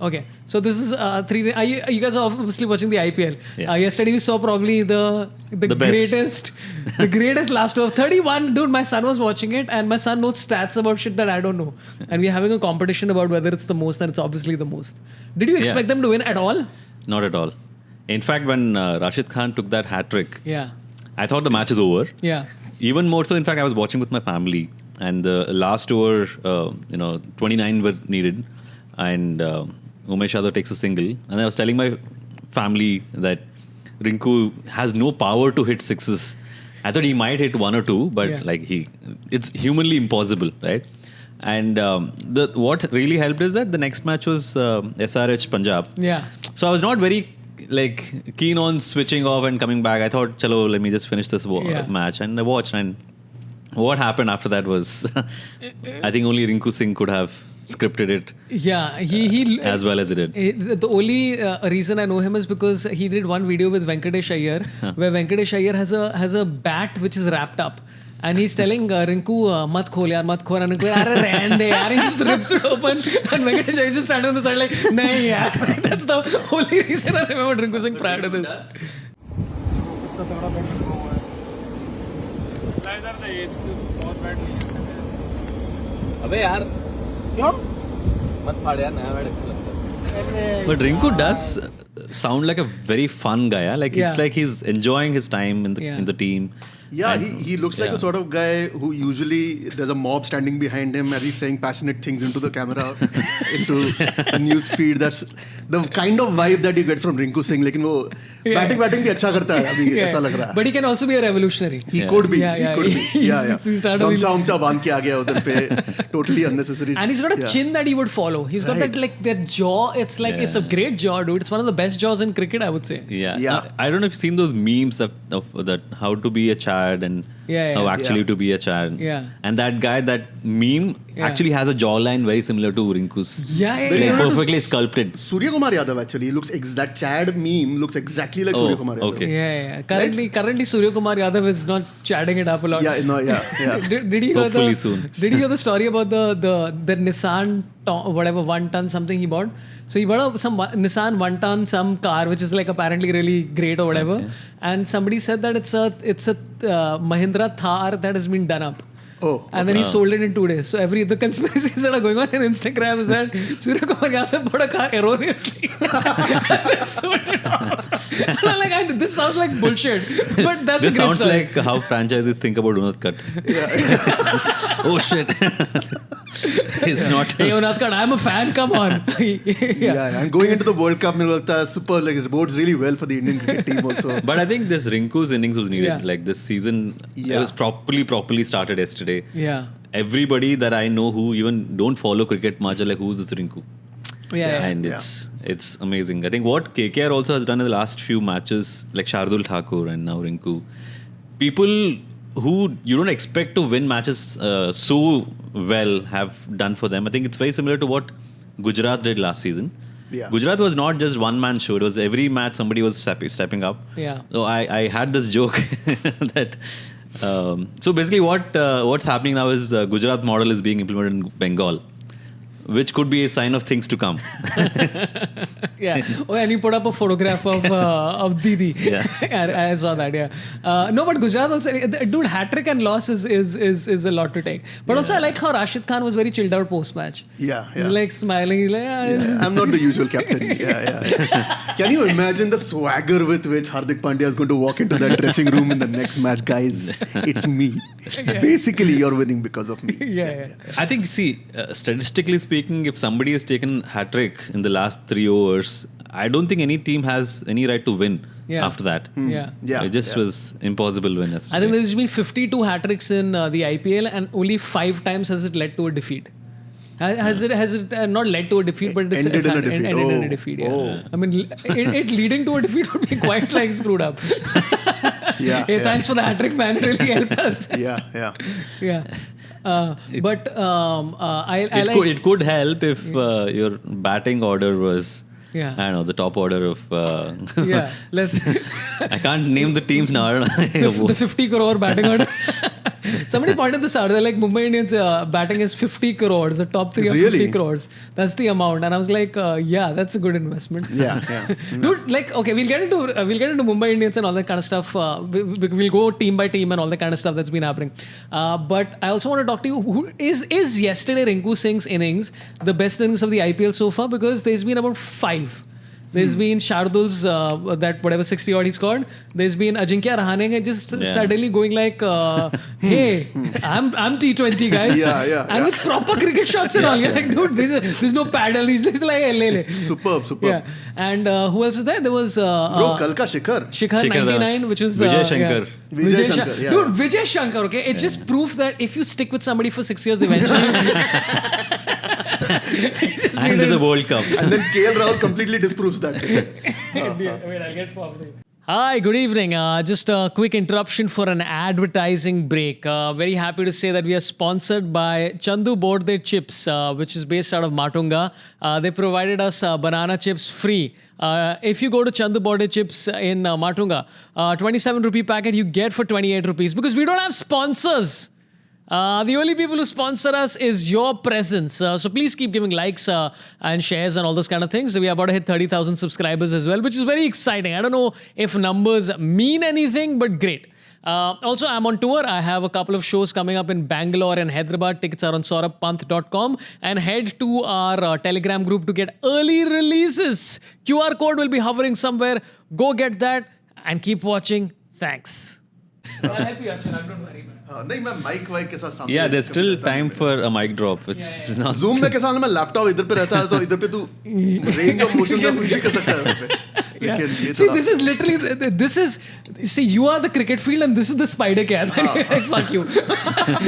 Okay, so this is three. You guys are obviously watching the IPL. Yeah. Yesterday we saw probably the greatest, the greatest last over 31. Dude, my son was watching it, and my son knows stats about shit that I don't know. And we're having a competition about whether it's the most, and it's obviously the most. Did you expect them to win at all? Not at all. In fact, when Rashid Khan took that hat trick, Yeah. I thought the match is over. Yeah. Even more so, in fact, I was watching with my family, and the last over, 29 were needed, and Umesh Yadav takes a single, and I was telling my family that Rinku has no power to hit sixes. I thought he might hit one or two, but it's humanly impossible, right? And what really helped is that the next match was SRH Punjab. Yeah. So I was not very keen on switching off and coming back. I thought, chalo, let me just finish this match, and I watched. And what happened after that was, I think only Rinku Singh could have scripted it. Yeah, he as well as he did. The only reason I know him is because he did one video with Wankhede Iyer, where Wankhede Iyer has a bat which is wrapped up. And he's telling Rinku, mat khol yaar, mat khol. And Rinku, yaar, rehne de yaar. He just rips it open. And Wankhede Iyer just standing on the side like, nahi yaar. That's the only reason I remember Rinku Singh prior to this. अबे यार क्यों मत फाड़ यार नया bat अच्छा लगता है. But Rinku does sound like a very fun guy. Yeah? Like it's like he's enjoying his time in the team. Yeah, he looks like the sort of guy who usually there's a mob standing behind him as he's saying passionate things into the camera, into the news feed. That's the kind of vibe that you get from Rinku Singh. लेकिन वो batting भी अच्छा करता है अभी ऐसा लग रहा है. But he can also be a revolutionary. He could be. Yeah, he could be. Yeah. गमछा बांध के आ गया उधर पे. Totally unnecessary. And he's got a chin that he would follow. He's got that jaw. It's like it's a great jaw, dude. It's one of the best jaws in cricket, I would say. Yeah. I don't know if you've seen those memes of that how to be a Chad and how actually to be a Chad. Yeah. And that guy, that meme actually has a jawline very similar to Rinku's. Yeah. Perfectly sculpted. Suryakumar Yadav actually looks that Chad meme looks exactly like Suryakumar Yadav. Okay. Yeah. Currently Suryakumar Yadav is not chatting it up a lot. Yeah. Did you Hopefully soon. Did you hear the story about the Nissan whatever 1 ton something he bought? So he bought some Nissan 1 ton some car which is like apparently really great or whatever, and somebody said that it's a Mahindra Thar that has been done up. Oh, and then he sold it in 2 days. So the conspiracies that are going on in Instagram is that Suryakumar Yadav bought a car erroneously and then sold it off. And I'm like, this sounds like bullshit, but that's this a great sounds story. like how franchises think about Unat Cut. Oh shit. It's not. Hey, Unat Cut, I'm a fan. Come on. And going into the World Cup, super it bodes really well for the Indian cricket team also. But I think this Rinku's innings was needed. Yeah. Like this season, it was properly started yesterday. Yeah. Everybody that I know who even don't follow cricket much are like, who's this Rinku? And it's amazing. I think what KKR also has done in the last few matches, like Shardul Thakur and now Rinku, people who you don't expect to win matches so well have done for them. I think it's very similar to what Gujarat did last season. Yeah. Gujarat was not just one man show. It was every match somebody was stepping up. Yeah. So I had this joke that so basically what's happening now is Gujarat model is being implemented in Bengal, which could be a sign of things to come. Oh, and you put up a photograph of Didi. Yeah. I saw that. No, but Gujarat also, dude, hat-trick and loss is a lot to take. But also I like how Rashid Khan was very chilled out post-match. Yeah. He's like smiling. He's like, I'm not the usual captain. Can you imagine the swagger with which Hardik Pandya is going to walk into that dressing room in the next match? Guys, it's me. Basically, you're winning because of me. Yeah. I think, statistically speaking, if somebody has taken hat-trick in the last 3 overs, I don't think any team has any right to win after that. It just was impossible win yesterday. I think there's been 52 hat-tricks in the IPL and only 5 times has it led to a defeat. Has it not led to a defeat, but it's ended ended in a defeat. I mean, it leading to a defeat would be quite like screwed up. Hey, thanks for the hat-trick, man. It really helped us. But it could help if your batting order was I don't know, the top order of let's I can't name the teams now. I don't know. the 50 crore batting order. Somebody pointed this out. They're like, Mumbai Indians batting is 50 crores. The top three are Really? 50 crores. That's the amount. And I was like, yeah, that's a good investment. Yeah. Dude, like, okay, we'll get into Mumbai Indians and all that kind of stuff. We'll go team by team and all that kind of stuff that's been happening. But I also want to talk to you. Who is yesterday Rinku Singh's innings the best innings of the IPL so far? Because there's been about 5. There's been Shardul's, that whatever 60 odd he scored. There's been Ajinkya Rahane just suddenly going like, hey, I'm T20 guys. And with proper cricket shots and all. You're like, dude, there's no paddle. He's just like, lele. Superb. Yeah. And who else was there? There was Kalka Shikhar. Shikhar 99, which was Vijay Shankar. Vijay Shankar, yeah. Dude, Vijay Shankar, okay? It's just proof that if you stick with somebody for 6 years, eventually... And there's a World Cup. And then KL Rahul completely disproves that. Wait, I'll get forward. Hi, good evening. Just a quick interruption for an advertising break. Very happy to say that we are sponsored by Chandu Borde Chips, which is based out of Matunga. They provided us banana chips free. If you go to Chandu Borde Chips in Matunga, 27 rupee packet you get for 28 rupees because we don't have sponsors. The only people who sponsor us is your presence. So please keep giving likes and shares and all those kind of things. We are about to hit 30,000 subscribers as well, which is very exciting. I don't know if numbers mean anything, but great. Also, I'm on tour. I have a couple of shows coming up in Bangalore and Hyderabad. Tickets are on saurabhpant.com. And head to our Telegram group to get early releases. QR code will be hovering somewhere. Go get that and keep watching. Thanks. I'll help you, Archana. Don't worry. नहीं मैं mic वाइक के साथ सामने Yeah, there's still time for a mic drop. It's not Zoom में कैसा मैं laptop इधर पे रहता है तो इधर पे तू रेंज ऑफ मोशन का कुछ भी कर सकता है इधर पे लेकिन ये See, this is literally see, you are the cricket field and this is the spider cat. Fuck you.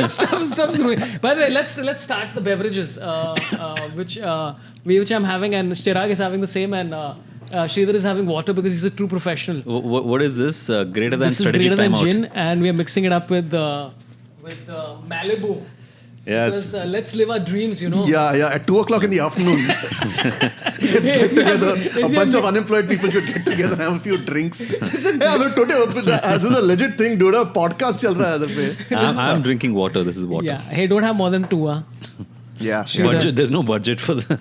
Stop screwing. By the way, let's start the beverages, which I'm having, and Chirag is having the same, and Sridhar is having water because he's a true professional. What is this? Greater than This is strategic greater than timeout. gin, and we are mixing it up with Malibu. Yes. Because, let's live our dreams, you know. Yeah, at 2:00 in the afternoon. Let's get together. A bunch of unemployed people should get together and have a few drinks. Yeah, but today, this is a legit thing, dude. A podcast chal raha hai idhar pe. I'm drinking water. This is water. Yeah. Hey, don't have more than 2, huh? Yeah. Budget, there's no budget for the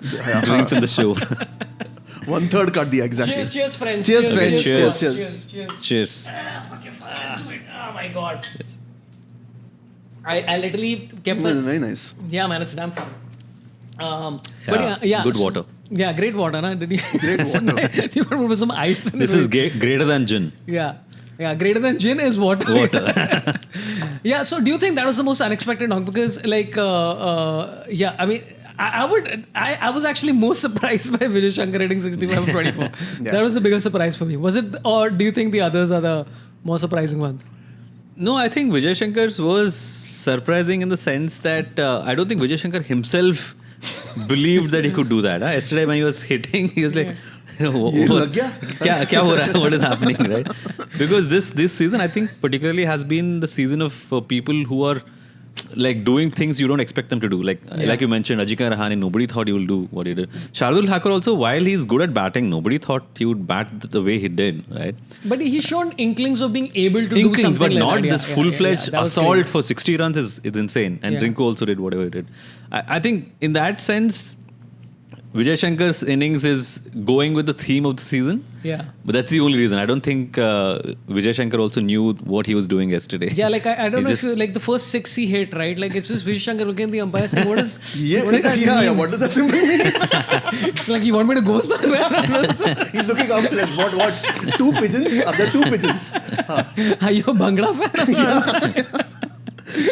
drinks in the show. 1/3 cut diya, exactly. Cheers, friends. Cheers, friends. Cheers. Cheers. Let's do it. Oh my god. I literally kept the... Very nice. Yeah, man, it's damn fun. But Yeah, good water. Yeah, great water, huh? Did you... Great water. Do you want to put some ice in it? This is greater than gin. Yeah, greater than gin is water. Yeah, so do you think that was the most unexpected knock? Because, like, I mean... I was actually more surprised by Vijay Shankar hitting 65 or 24. That was the biggest surprise for me. Was it, or do you think the others are the more surprising ones? No, I think Vijay Shankar's was surprising in the sense that I don't think Vijay Shankar himself believed that he could do that. Yesterday when he was hitting, he was like, kya ho raha hai? What is happening, right? Because this season, I think particularly has been the season of people who are like doing things you don't expect them to do. Like you mentioned, Ajinkya Rahane, nobody thought he will do what he did. Shardul Thakur also, while he's good at batting, nobody thought he would bat the way he did, right? But he's shown inklings of being able to do something but like not that. this full-fledged assault for 60 runs is insane. And Yeah. Rinku also did whatever he did. I think in that sense, Vijay Shankar's innings is going with the theme of the season. Yeah. But that's the only reason. I don't think Vijay Shankar also knew what he was doing yesterday. Yeah, like I don't know if you, like the first 6 he hit, right? Like it's just Vijay Shankar looking at the umpire saying, what does What does that mean? It's like, you want me to go somewhere? He's looking up like, what? 2 pigeons? Are there 2 pigeons? Are you a Bhangra fan?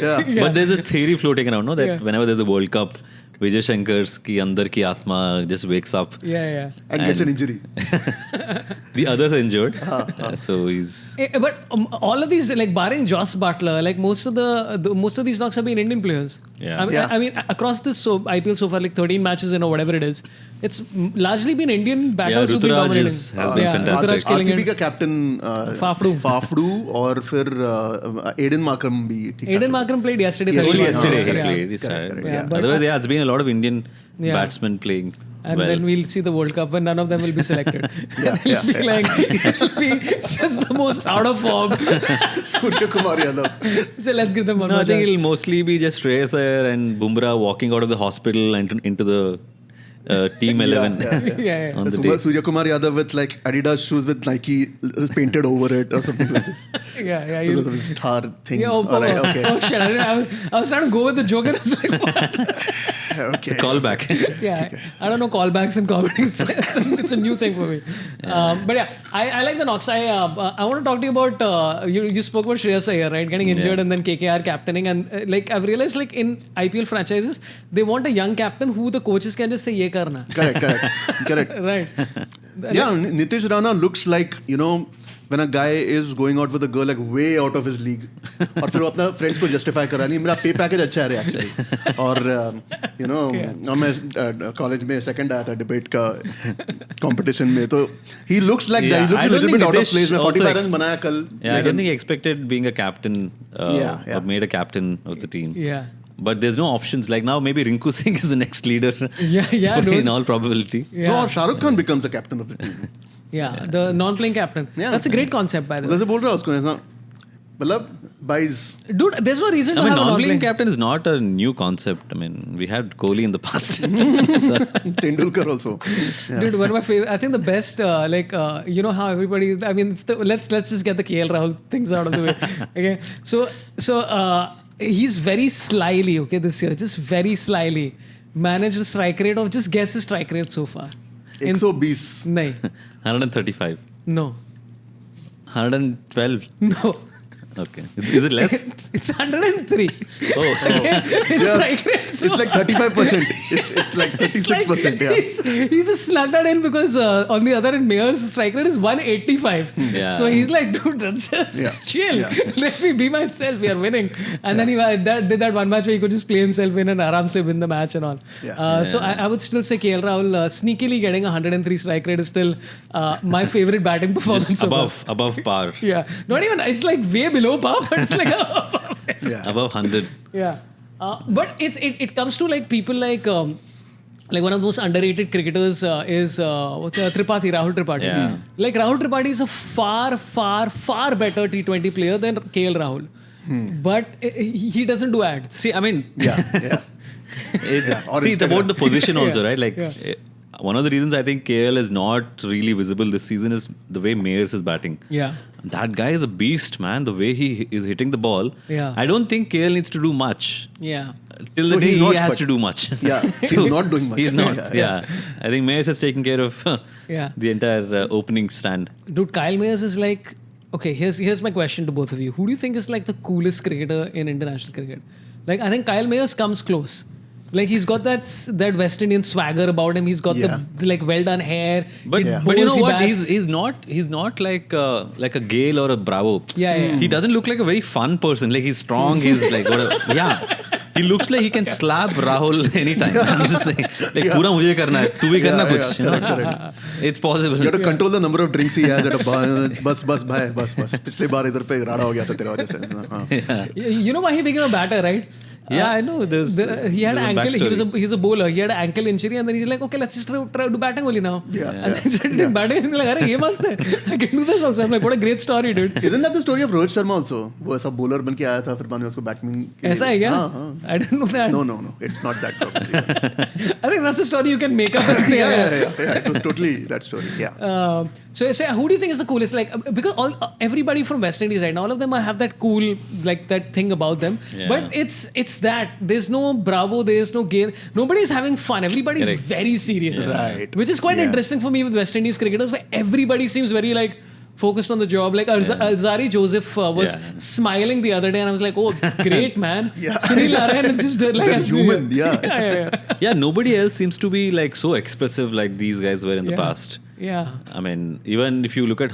Yeah. But there's this theory floating around, no? That whenever there's a World Cup, Vijay Shankar's ki andar ki atma just wakes up. Yeah. And gets an injury. The others are injured. So he's... But all of these, like barring Joss Butler, like most of these knocks have been Indian players. Yeah. I mean, across this IPL so far, like 13 matches in or whatever it is, it's largely been Indian batters who've been dominating. has been fantastic. Ruturaj killing RCB it. का captain Fafdu और फिर Aiden Markram भी ठीक Aiden Markram played yesterday. Only Yeah. yesterday he Yeah. played. He started. Yeah, but Otherwise, it's been a lot of Indian batsmen playing. And then we'll see the World Cup and none of them will be selected. It'll be just the most out of form. Suryakumar Yadav. So let's give them one No, I more think chance. it'll mostly be just Shreyas Iyer and Bumrah walking out of the hospital and into the team 11 Yeah. on the day. Suryakumar Yadav with like Adidas shoes with Nike painted over it or something like this. Yeah. Because of his star thing. Yeah, Alright, okay. oh shit. I was trying to go with the joke and I was like, what? It's a callback. Yeah, I don't know callbacks in comedy. It's a new thing for me. But yeah, I like the knocks. I want to talk to you about you spoke about Shreyas Iyer, right? Getting injured and then KKR captaining, and like I've realized like in IPL franchises they want a young captain who the coaches can just say ye karna. Correct. Right. Yeah, Nitish Rana looks like, when a guy is going out with a girl like way out of his league और फिर वो अपना friends को justify करा नहीं मेरा पे package अच्छा है एक्चुअली और मैं कॉलेज में सेकंड आया था डिबेट का कंपटीशन में तो he looks like that. He looks a little bit out of place. में 45 रन बनाया कल. Yeah, I don't think he expected being a captain or made a captain of the team. Yeah. But there's no options. Like now, maybe Rinku Singh is the next leader. Yeah, dude. In all probability. Yeah. No, or Shah Rukh Khan becomes the captain of the team. Yeah, the non-playing captain. Yeah. That's a great concept, by the way. जैसे बोल रहा हूँ उसको ऐसा मतलब buys. Dude, there's no reason to I mean, have a non-playing non-playing captain is not a new concept. I mean, we had Kohli in the past. Tendulkar also. Yeah. Dude, one of my favorite. I think the best, you know how everybody. I mean, it's let's just get the KL Rahul things out of the way. Okay, so he's very slyly. Okay, this year, just very slyly managed a strike rate of just guess his strike rate so far. 120. Nahi. 135. No. 112. No. Okay. Is it less? It's 103. Oh. His strike rate. It's like 35%. It's like 36%. Yeah. He's just slugged that in because on the other end, Mayer's strike rate is 185. Yeah. So he's like, dude, that's just chill. Yeah. Let me be myself. We are winning. And then he did that one match where he could just play himself in and aram se win the match and all. Yeah. So I would still say KL Rahul sneakily getting 103 strike rate is still my favorite batting performance. Just so far. above par. Yeah. Not even, it's like way below par, but it's like Yeah. Above 100. Yeah, but it comes to like people like one of the most underrated cricketers is Tripathi, Rahul Tripathi. Yeah. Like Rahul Tripathi is a far better T20 player than KL Rahul, but he doesn't do ads. See, I mean, Yeah. it's about the position also, right? Like, one of the reasons I think KL is not really visible this season is the way Mayers is batting. Yeah. That guy is a beast, man. The way he is hitting the ball. Yeah. I don't think KL needs to do much. Yeah. Till So the day he's he not, has but- to do much. Yeah. He's not doing much. He's not. Yeah. I think Mayers has taken care of the entire opening stand. Dude, Kyle Mayers is like, okay, here's my question to both of you. Who do you think is like the coolest cricketer in international cricket? Like, I think Kyle Mayers comes close. Like, he's got that West Indian swagger about him. He's got the like well done hair. But He but you know bowls, he what? bats. He's not like a Gale or a Bravo. Yeah. He doesn't look like a very fun person. Like he's strong. He's like He looks like he can slap Rahul anytime. I'm just saying. Like पूरा मुझे करना है. तू भी करना कुछ. You know? Correct. It's possible. You have to control the number of drinks he has at a bar. बस भाई बस. पिछले बार इधर पे राड़ा हो गया था तेरे वजह से. हाँ. You know why he became a batter, right? Yeah, I know. He had an there's a ankle. backstory. He's a bowler. He had an ankle injury, and then he's like, okay, let's just try to do batting only now. Yeah. And then he started batting, and he's like, अरे ये मस्त है. I can do this also. I'm like, what a great story, dude. Isn't that the story of Rohit Sharma also? वो ऐसा bowler बन के आया था फिर बाद में उसको बैट्समैन. ऐसा है क्या? हाँ. I didn't know that. No. It's not that probably. I think that's a story you can make up and say. Yeah. It was totally that story. Yeah. So who do you think is the coolest? Like, because everybody from West Indies right now, all of them have that cool, like that thing about them. Yeah. But it's that there's no Bravo, there's no Gale. Nobody's having fun. Everybody's Correct. very serious. Right. Which is quite interesting for me with West Indies cricketers, where everybody seems very like focused on the job. Like Alzari Joseph was smiling the other day, and I was like, "Oh, great man!" Yeah. Sunil Narine just like They're human. Yeah. Yeah, nobody else seems to be like so expressive like these guys were in the past. Yeah. I mean, even if you look at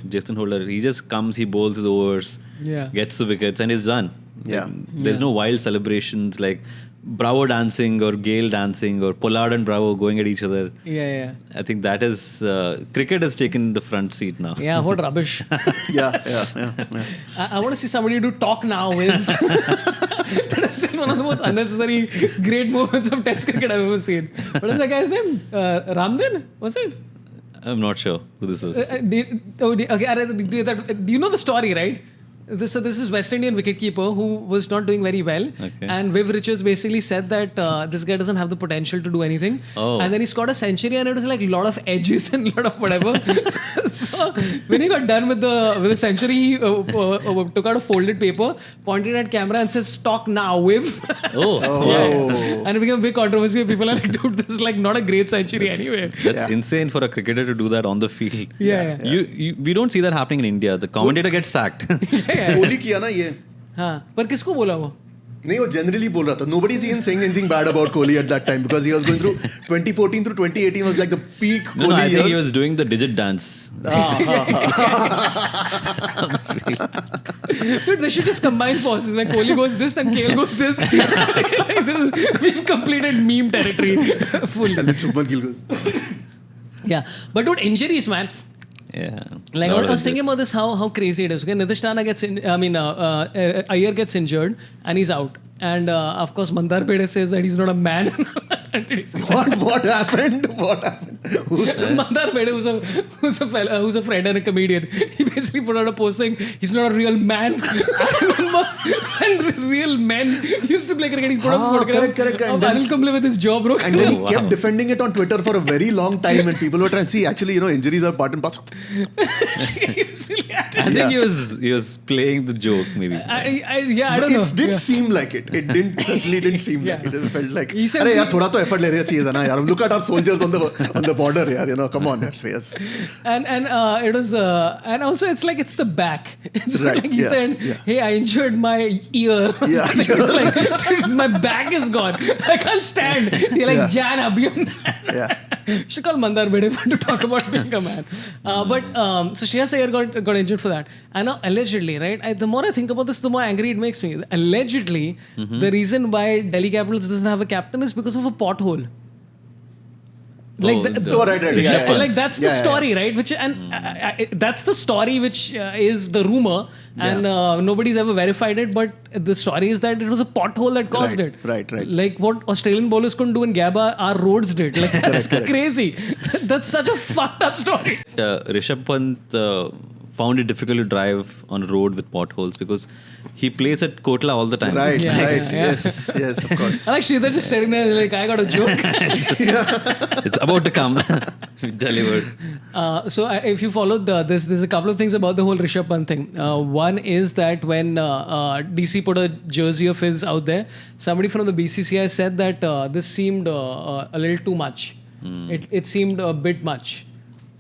Jason Holder, he just comes, he bowls his overs, gets the wickets, and he's done. Yeah. There's no wild celebrations like Bravo dancing or Gale dancing or Pollard and Bravo going at each other. Yeah. I think that is cricket has taken the front seat now. Yeah, what rubbish. Yeah. I want to see somebody do talk now with That is still one of the most unnecessary great moments of Test cricket I've ever seen. What is that guy's name? Ramdin? Was it? I'm not sure who this was. Do you know the story, right? So this is West Indian wicketkeeper who was not doing very well, and Viv Richards basically said that this guy doesn't have the potential to do anything. And then he scored a century, and it was like a lot of edges and a lot of whatever. So when he got done with the century, he took out a folded paper, pointed at camera, and said, "Stock now, Viv." And it became a big controversy. People are like, "Dude, this is like not a great century anyway." That's insane for a cricketer to do that on the field. We don't see that happening in India. The commentator gets sacked. Kohli किया ना ये पर किसको बोला वो नहीं वो generally बोल रहा था nobody is even saying anything bad about Kohli at that time because he was going through 2014 through 2018 was like the peak Kohli No, I think years. he was doing the digit dance. Dude, they should just combine forces. When Kohli goes this and KL goes this. Like this, we've completed meme territory fully. And then Shubman Gill goes. Yeah, but dude, injuries, man. Yeah. Like I was thinking about this, how crazy it is. Okay, Nitish Rana Iyer gets injured and he's out. And of course, Mandar Bede says that he's not a man. What happened? What happened? Mandar Bede, who's a friend and a comedian, he basically put out a post saying he's not a real man. I remember when real men used to play cricket. He put up a photograph correct. of Anil Kumble with his jaw broken. And then he kept defending it on Twitter for a very long time, and people were trying to see. Actually, injuries are part and parcel. I think he was playing the joke, maybe. I don't know. It did seem like it. It certainly didn't seem like it. It felt like, He said अरे यार थोड़ा तो effort ले रही चाहिए था ना यार. Look at our soldiers on the border यार. Come on, yaar, Shreyas. And it was and also it's like it's the back. It's Right, like he said, "Hey, I injured my ear." Yeah. It's like, dude, my back is gone. I can't stand. You're like, Jan, abhi I'm Yeah. should call Mandar Bede to talk about being a man. But so Shreyas Iyer got injured for that. And now allegedly, right? The more I think about this, the more angry it makes me. Allegedly, the reason why Delhi Capitals doesn't have a captain is because of a pothole. Like right. Yeah. Like that's the story, right? Which that's the story which is the rumor, and nobody's ever verified it. But the story is that it was a pothole that caused it. Right. Like what Australian bowlers couldn't do in Gabba, our roads did. Like that's crazy. That's such a fucked up story. Rishab Pant found it difficult to drive on a road with potholes because he plays at Kotla all the time. Right. Yeah. Yes, of course. I like Sridhar just sitting there like, I got a joke. It's about to come. Delivered. So if you followed this, there's a couple of things about the whole Rishab Pant thing. One is that when DC put a jersey of his out there, somebody from the BCCI said that this seemed a little too much. It seemed a bit much.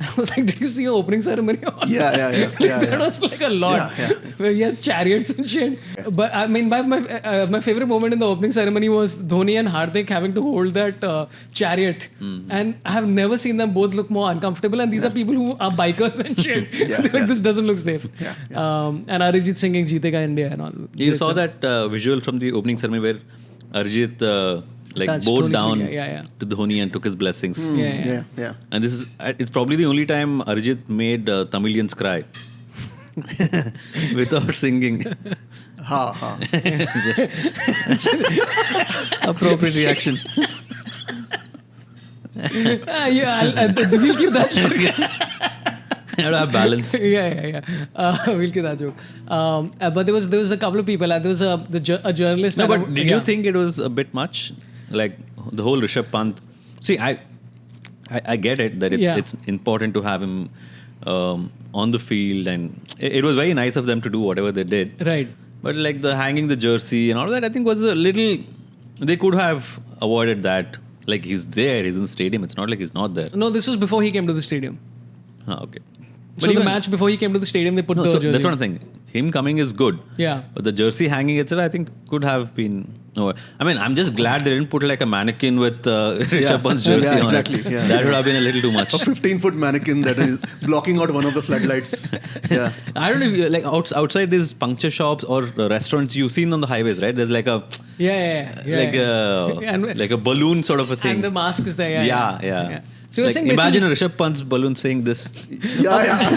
I was like, did you see your opening ceremony? Yeah. That was like a lot. Yeah. Where you had chariots and shit. But I mean, my favorite moment in the opening ceremony was Dhoni and Hardik having to hold that chariot. And I have never seen them both look more uncomfortable. And these are people who are bikers and shit. Like, this doesn't look safe. And Arijit singing Jeetega India and all. You saw that visual from the opening ceremony where Arijit Touched bowed Dhoni's down finger, to Dhoni and took his blessings. Yeah. And it's probably the only time Arijit made Tamilians cry without singing. Just appropriate reaction. We'll keep that joke. You have to have balance. Yeah. We'll keep that joke. But there was a couple of people. There was a journalist. No, but did you think it was a bit much? Like the whole Rishab Pant. See, I get it that it's important to have him on the field, and it was very nice of them to do whatever they did. Right. But like the hanging the jersey and all that, I think was a little. They could have avoided that. Like he's there, he's in the stadium. It's not like he's not there. No, this was before he came to the stadium. Okay. So the match before he came to the stadium, they put the jersey. That's what I'm saying. Him coming is good. Yeah. But the jersey hanging itself, I think, could have been. No, I mean, I'm just glad they didn't put like a mannequin with Rishab Pant's jersey on exactly. it. Yeah. That would have been a little too much. A 15-foot mannequin that is blocking out one of the floodlights. Yeah. I don't know, if like outside these puncture shops or restaurants you've seen on the highways, right? There's like a like a balloon sort of a thing. And the mask is there. Yeah. So you're like, saying imagine a Rishab Pant's balloon saying this. Yeah.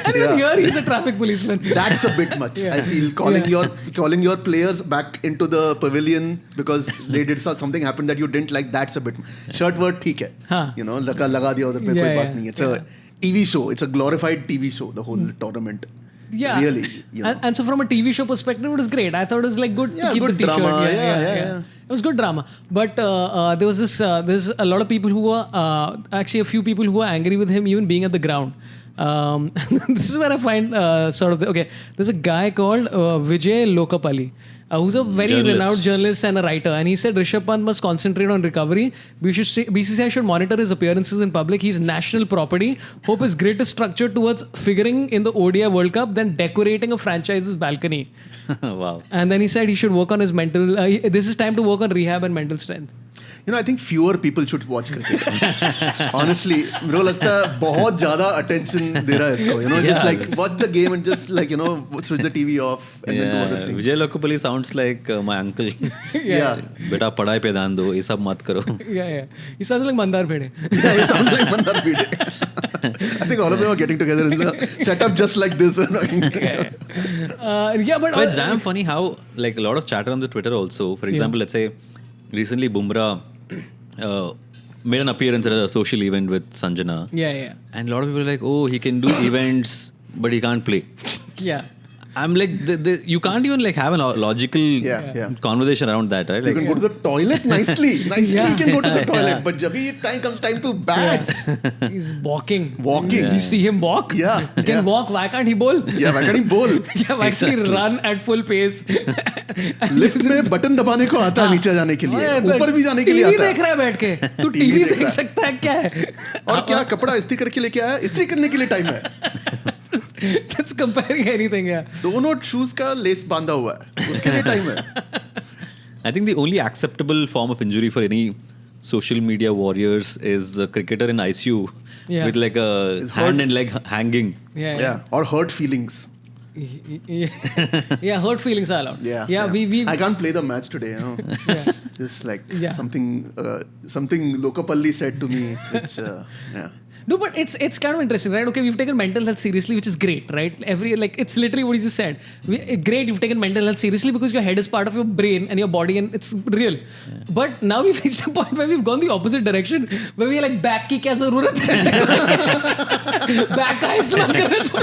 And even here he's a traffic policeman. That's a bit much. I feel calling your players back into the pavilion because they did something happened that you didn't like. That's a bit. Shirt word ठीक है. You know लगा दिया उधर पे कोई बात नहीं. It's a TV show. It's a glorified TV show. The whole tournament. Yeah, really. You know. And so from a TV show perspective, it was great. I thought it was like good to keep good the T-shirt. drama. Yeah. It was good drama. But there was this. There's a lot of people who were actually a few people who were angry with him even being at the ground. This is where I find okay. There's a guy called Vijay Lokapalli. Who's a very renowned journalist and a writer, and he said Rishab Pant must concentrate on recovery. BCCI should monitor his appearances in public. He's national property. Hope his grit is structured towards figuring in the ODI World Cup than decorating a franchise's balcony. Wow. And then he said he should work on his mental. This is time to work on rehab and mental strength. You know, I think fewer people should watch cricket. Honestly, मेरे को लगता है बहुत ज़्यादा attention दे रहा है इसको. You know, just like watch the game and just like, you know, switch the TV off and then do other things. Vijay Lokapalli sounds like my uncle. Yeah. बेटा पढ़ाई पे ध्यान दो, ये सब मत करो. Yeah. He sounds like Mandar Phede. Yeah, it sounds like Mandar Phede. I think all of them are getting together in the setup just like this. But it's damn funny how like a lot of chatter on the Twitter also. For example, let's say recently Bumrah made an appearance at a social event with Sanjana. Yeah. And a lot of people are like, oh, he can do events, but he can't play. Yeah. I'm like, you can't even like have a logical conversation around that, right? Like, you can go to the toilet nicely. You can go to the toilet. But jab comes time to bat. He's walking. Yeah. You see him walk? Yeah. He can walk. Why can't he bowl? Yeah, why can't he bowl? Why can't he run at full pace? Lift में button दबाने को आता है नीचे जाने के लिए, ऊपर भी जाने के लिए आता है. टीवी देख रहा है बैठ के. तू टीवी देख सकता है क्या है? और क्या कपड़ा इस्त्री करके लेके आया? इस्त्री करने के लिए टाइम है. That's comparing anything, yeah. दोनों शूज का लेस बांधा हुआ है, उसके लिए टाइम है. I think the only acceptable form of injury for any social media warriors is the cricketer in ICU with like a hand and leg hanging. Yeah. Or hurt feelings. Yeah, hurt feelings are allowed. Yeah. We I can't play the match today. You know? Just like something Lokapalli said to me, which No, but it's kind of interesting, right? Okay, we've taken mental health seriously, which is great, right? It's literally what you just said. Great, you've taken mental health seriously because your head is part of your brain and your body, and it's real. But now we've reached a point where we've gone the opposite direction, where we're like, back की क्या ज़रूरत है? Back का इस्तेमाल कर रहे तुम.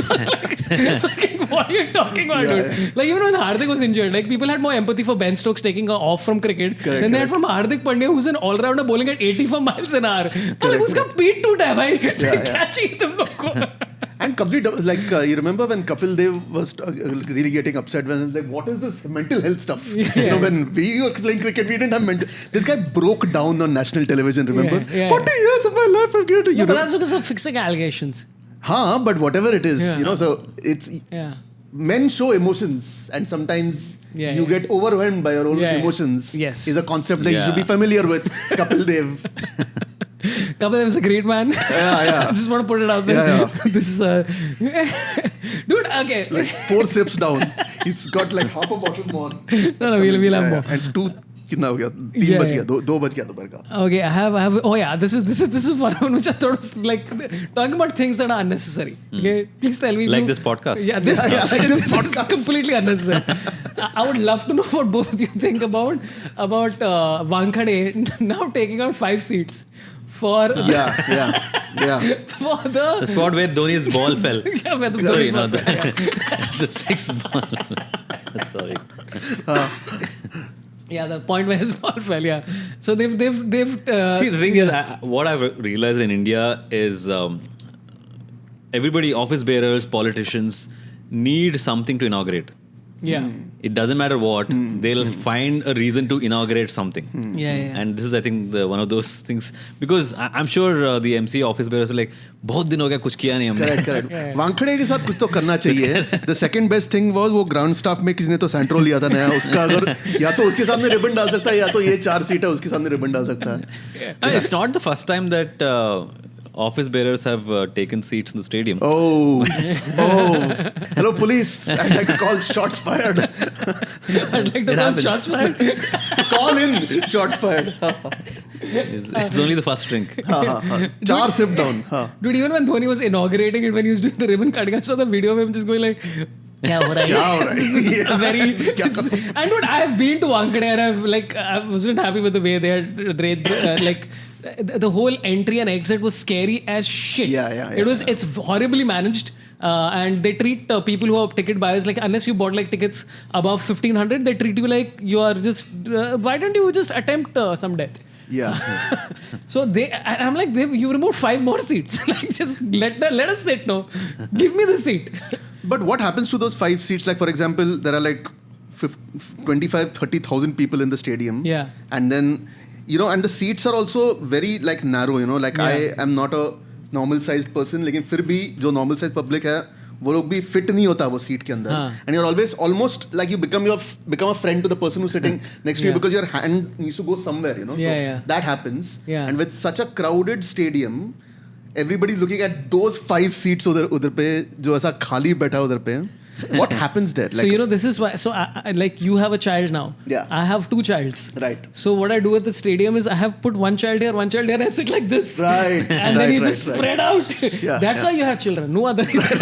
What are you talking about, dude? Like even when Hardik was injured, like people had more empathy for Ben Stokes taking off from cricket than they had from Hardik Pandya, who's an all-rounder bowling at 84 miles an hour. Like उसका पीठ टूटा है भाई. क्या चाहिए तुम लोग को? And complete like you remember when Kapil Dev was really getting upset when like what is this mental health stuff? You know, when we were playing cricket we didn't have mental. This guy broke down on national television. Remember? 40 years of my life I've given to you. But that's because of fixing allegations. But whatever it is, you know, so it's men show emotions and sometimes you get overwhelmed by your own emotions. Yes, is a concept that you should be familiar with. Kapil Dev. Kapil Dev is a great man. Yeah. I just want to put it out there. This is dude, okay. Like 4 sips down. He's got like half a bottle more. No, we'll have more. And it's 2 कितना हो गया? 3 बज गया, 2 बज गया दोपहर का. Okay, I have. Oh yeah, this is one which I thought was like talking about things that are unnecessary. Okay, please tell me. Like this podcast. Yeah, this podcast is completely unnecessary. I would love to know what both of you think about Wankhede now taking out 5 seats. For for the spot where Dhoni's ball fell. Sorry, not the 6th ball. Sorry. Yeah, the point where his ball fell. Yeah, so they've. See, the thing is, what I've realized in India is everybody, office bearers, politicians, need something to inaugurate. Yeah. It doesn't matter what, they'll find a reason to inaugurate something. Yeah. And this is, I think, one of those things. Because I'm sure the MC office bearers are like, बहुत दिन हो गया कुछ किया नहीं हमने. Correct. Wankhede के साथ कुछ तो करना चाहिए. The second best thing was वो ground staff में किसी ने तो सेंट्रो लिया था नया. उसका अगर या तो उसके सामने रिबन डाल सकता है या तो ये 4 सीट है उसके सामने रिबन डाल सकता है. It's not the first time that office bearers have taken seats in the stadium. Oh. Hello, police. I'd like to call shots fired. I'd like to call shots fired. Call in. Shots fired. It's only the first drink. Char sip down. Dude, even when Dhoni was inaugurating it, when he was doing the ribbon cutting, I saw the video of him just going like, क्या हो रहा है? क्या हो रहा है? Yeah. Very. And dude, I have been to Wankhede and I wasn't happy with the way they had raid, the whole entry and exit was scary as shit. Yeah. It's horribly managed. And they treat people who are ticket buyers like, unless you bought like tickets above 1,500, they treat you like you are just, why don't you just attempt some death? Yeah. So I'm like, you removed 5 more seats. Like, just let us sit. No, give me the seat. But what happens to those 5 seats? Like, for example, there are like 25,000-30,000 people in the stadium. Yeah. And then, and the seats are also very like narrow, Like I am not a normal sized person, लेकिन फिर भी जो normal sized public है, वो लोग भी fit नहीं होता वो seat के अंदर. And you're always almost like you become a friend to the person who's sitting next to you because your hand needs to go somewhere, So that happens. Yeah. And with such a crowded stadium, everybody looking at those 5 seats उधर पे जो ऐसा खाली बैठा है उधर पे. What happens there? So this is why. So I, like you have a child now. Yeah. I have 2 childs. Right. So what I do at the stadium is I have put one child here, and I sit like this. Right. And then you just spread out. Yeah, That's why you have children. No other reason.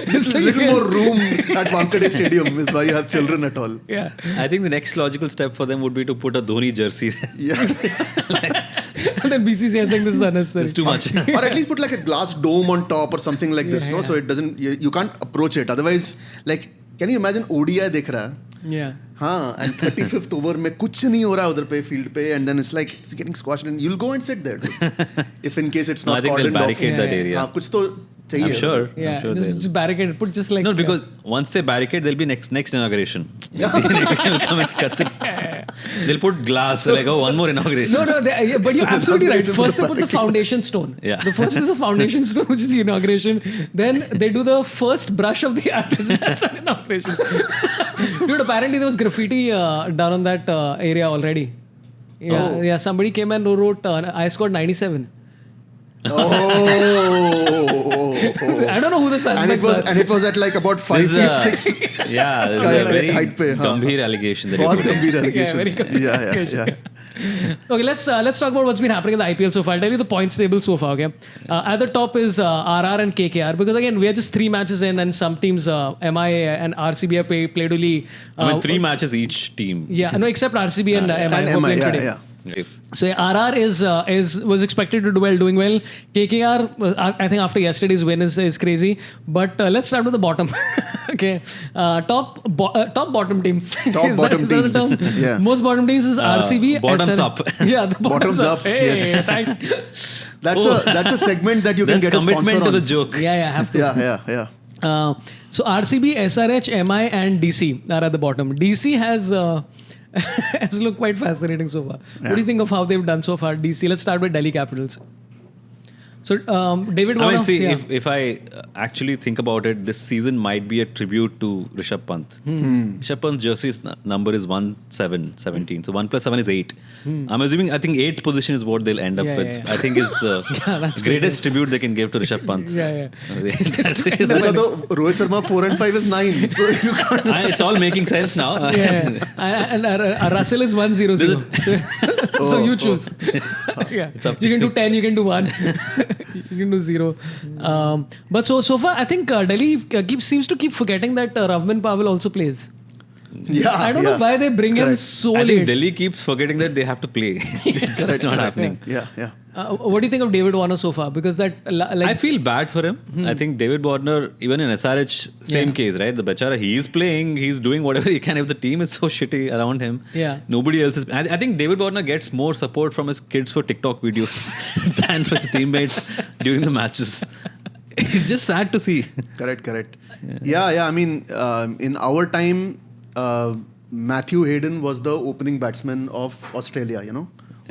There's a little more room at Wankhede Stadium is why you have children at all. Yeah. I think the next logical step for them would be to put a Dhoni jersey there. Yeah. And then BCCI saying this is unnecessary. It's too much. Or at least put like a glass dome on top or something like this, Yeah. So it doesn't, you can't approach it. Otherwise, like, can you imagine ODI dekh raha hai? Yeah. And 35th over में कुछ नहीं हो रहा उधर पे field पे, and then it's like it's getting squashed and you'll go and sit there. If in case it's No, not I think they'll cordoned off. barricade that area. हाँ, कुछ तो चाहिए. I'm sure. Yeah. I'm sure Just barricade it. Put just like. No, because once they barricade, there'll be next inauguration. Next time will come and cut it. They'll put glass, like, one more inauguration. No, but you're absolutely right. inauguration First they for put the foundation stone. Yeah. The first is the foundation stone, which is the inauguration. Then they do the first brush of the artist. That's an inauguration. Dude, apparently there was graffiti done on that area already. Yeah, somebody came and wrote, I scored 97. Oh. I don't know who the suspects are. And it was at like about 5 This is feet a- 6. Yeah, this is a very height pe, gambhir allegation. That बहुत you put in. गंभीर allegations. very good Yeah. allegation. Okay, let's talk about what's been happening in the IPL so far. I'll tell you the points table so far, okay? At the top is RR and KKR, because again, we are just 3 matches in and some teams, MI and RCB have played only... I mean, 3 matches each team. Yeah, no, except RCB and MI. And who are MI, playing today. yeah. So RR was expected to do well. KKR, I think after yesterday's win is crazy. But let's start with the bottom. Okay, top bottom teams. Top bottom that the teams. term? Yeah. Most bottom teams is RCB. Bottoms SR. up. Yeah, the bottoms up. Hey, yes. thanks. That's a segment that you can That's get a sponsor commitment on. to the joke. Yeah, have to. Yeah. So RCB, SRH, MI, and DC are at the bottom. DC has looked quite fascinating so far. What do you think of how they've done so far, DC? Let's start with Delhi Capitals. So David Warner. I mean, see, if I actually think about it, this season might be a tribute to Rishab Pant. Rishab Pant's jersey's number is 17. So 1 plus 7 is 8. I'm assuming, I think 8th position is what they'll end up with. Yeah. I think is the greatest tribute they can give to Rishab Pant. Yeah. That's how Rohit Sharma 4 and 5 is 9. So you can't. It's all making sense now. Yeah. And Russell is 1-0-0. So you choose. Yeah. You can do 10, you can do 1. You can do 0. But so far, I think Delhi seems to keep forgetting that Ravman Pavel also plays. Yeah. I don't know why they bring him so I late. think Delhi keeps forgetting that they have to play. It's just not happening. Yeah. What do you think of David Warner so far? Because that, I feel bad for him. I think David Warner, even in SRH, same case, right? The Bechara, he's playing, he's doing whatever he can. If the team is so shitty around him, nobody else is. I think David Warner gets more support from his kids for TikTok videos than from his teammates during the matches. It's just sad to see. Correct. Yeah. I mean, in our time, Matthew Hayden was the opening batsman of Australia,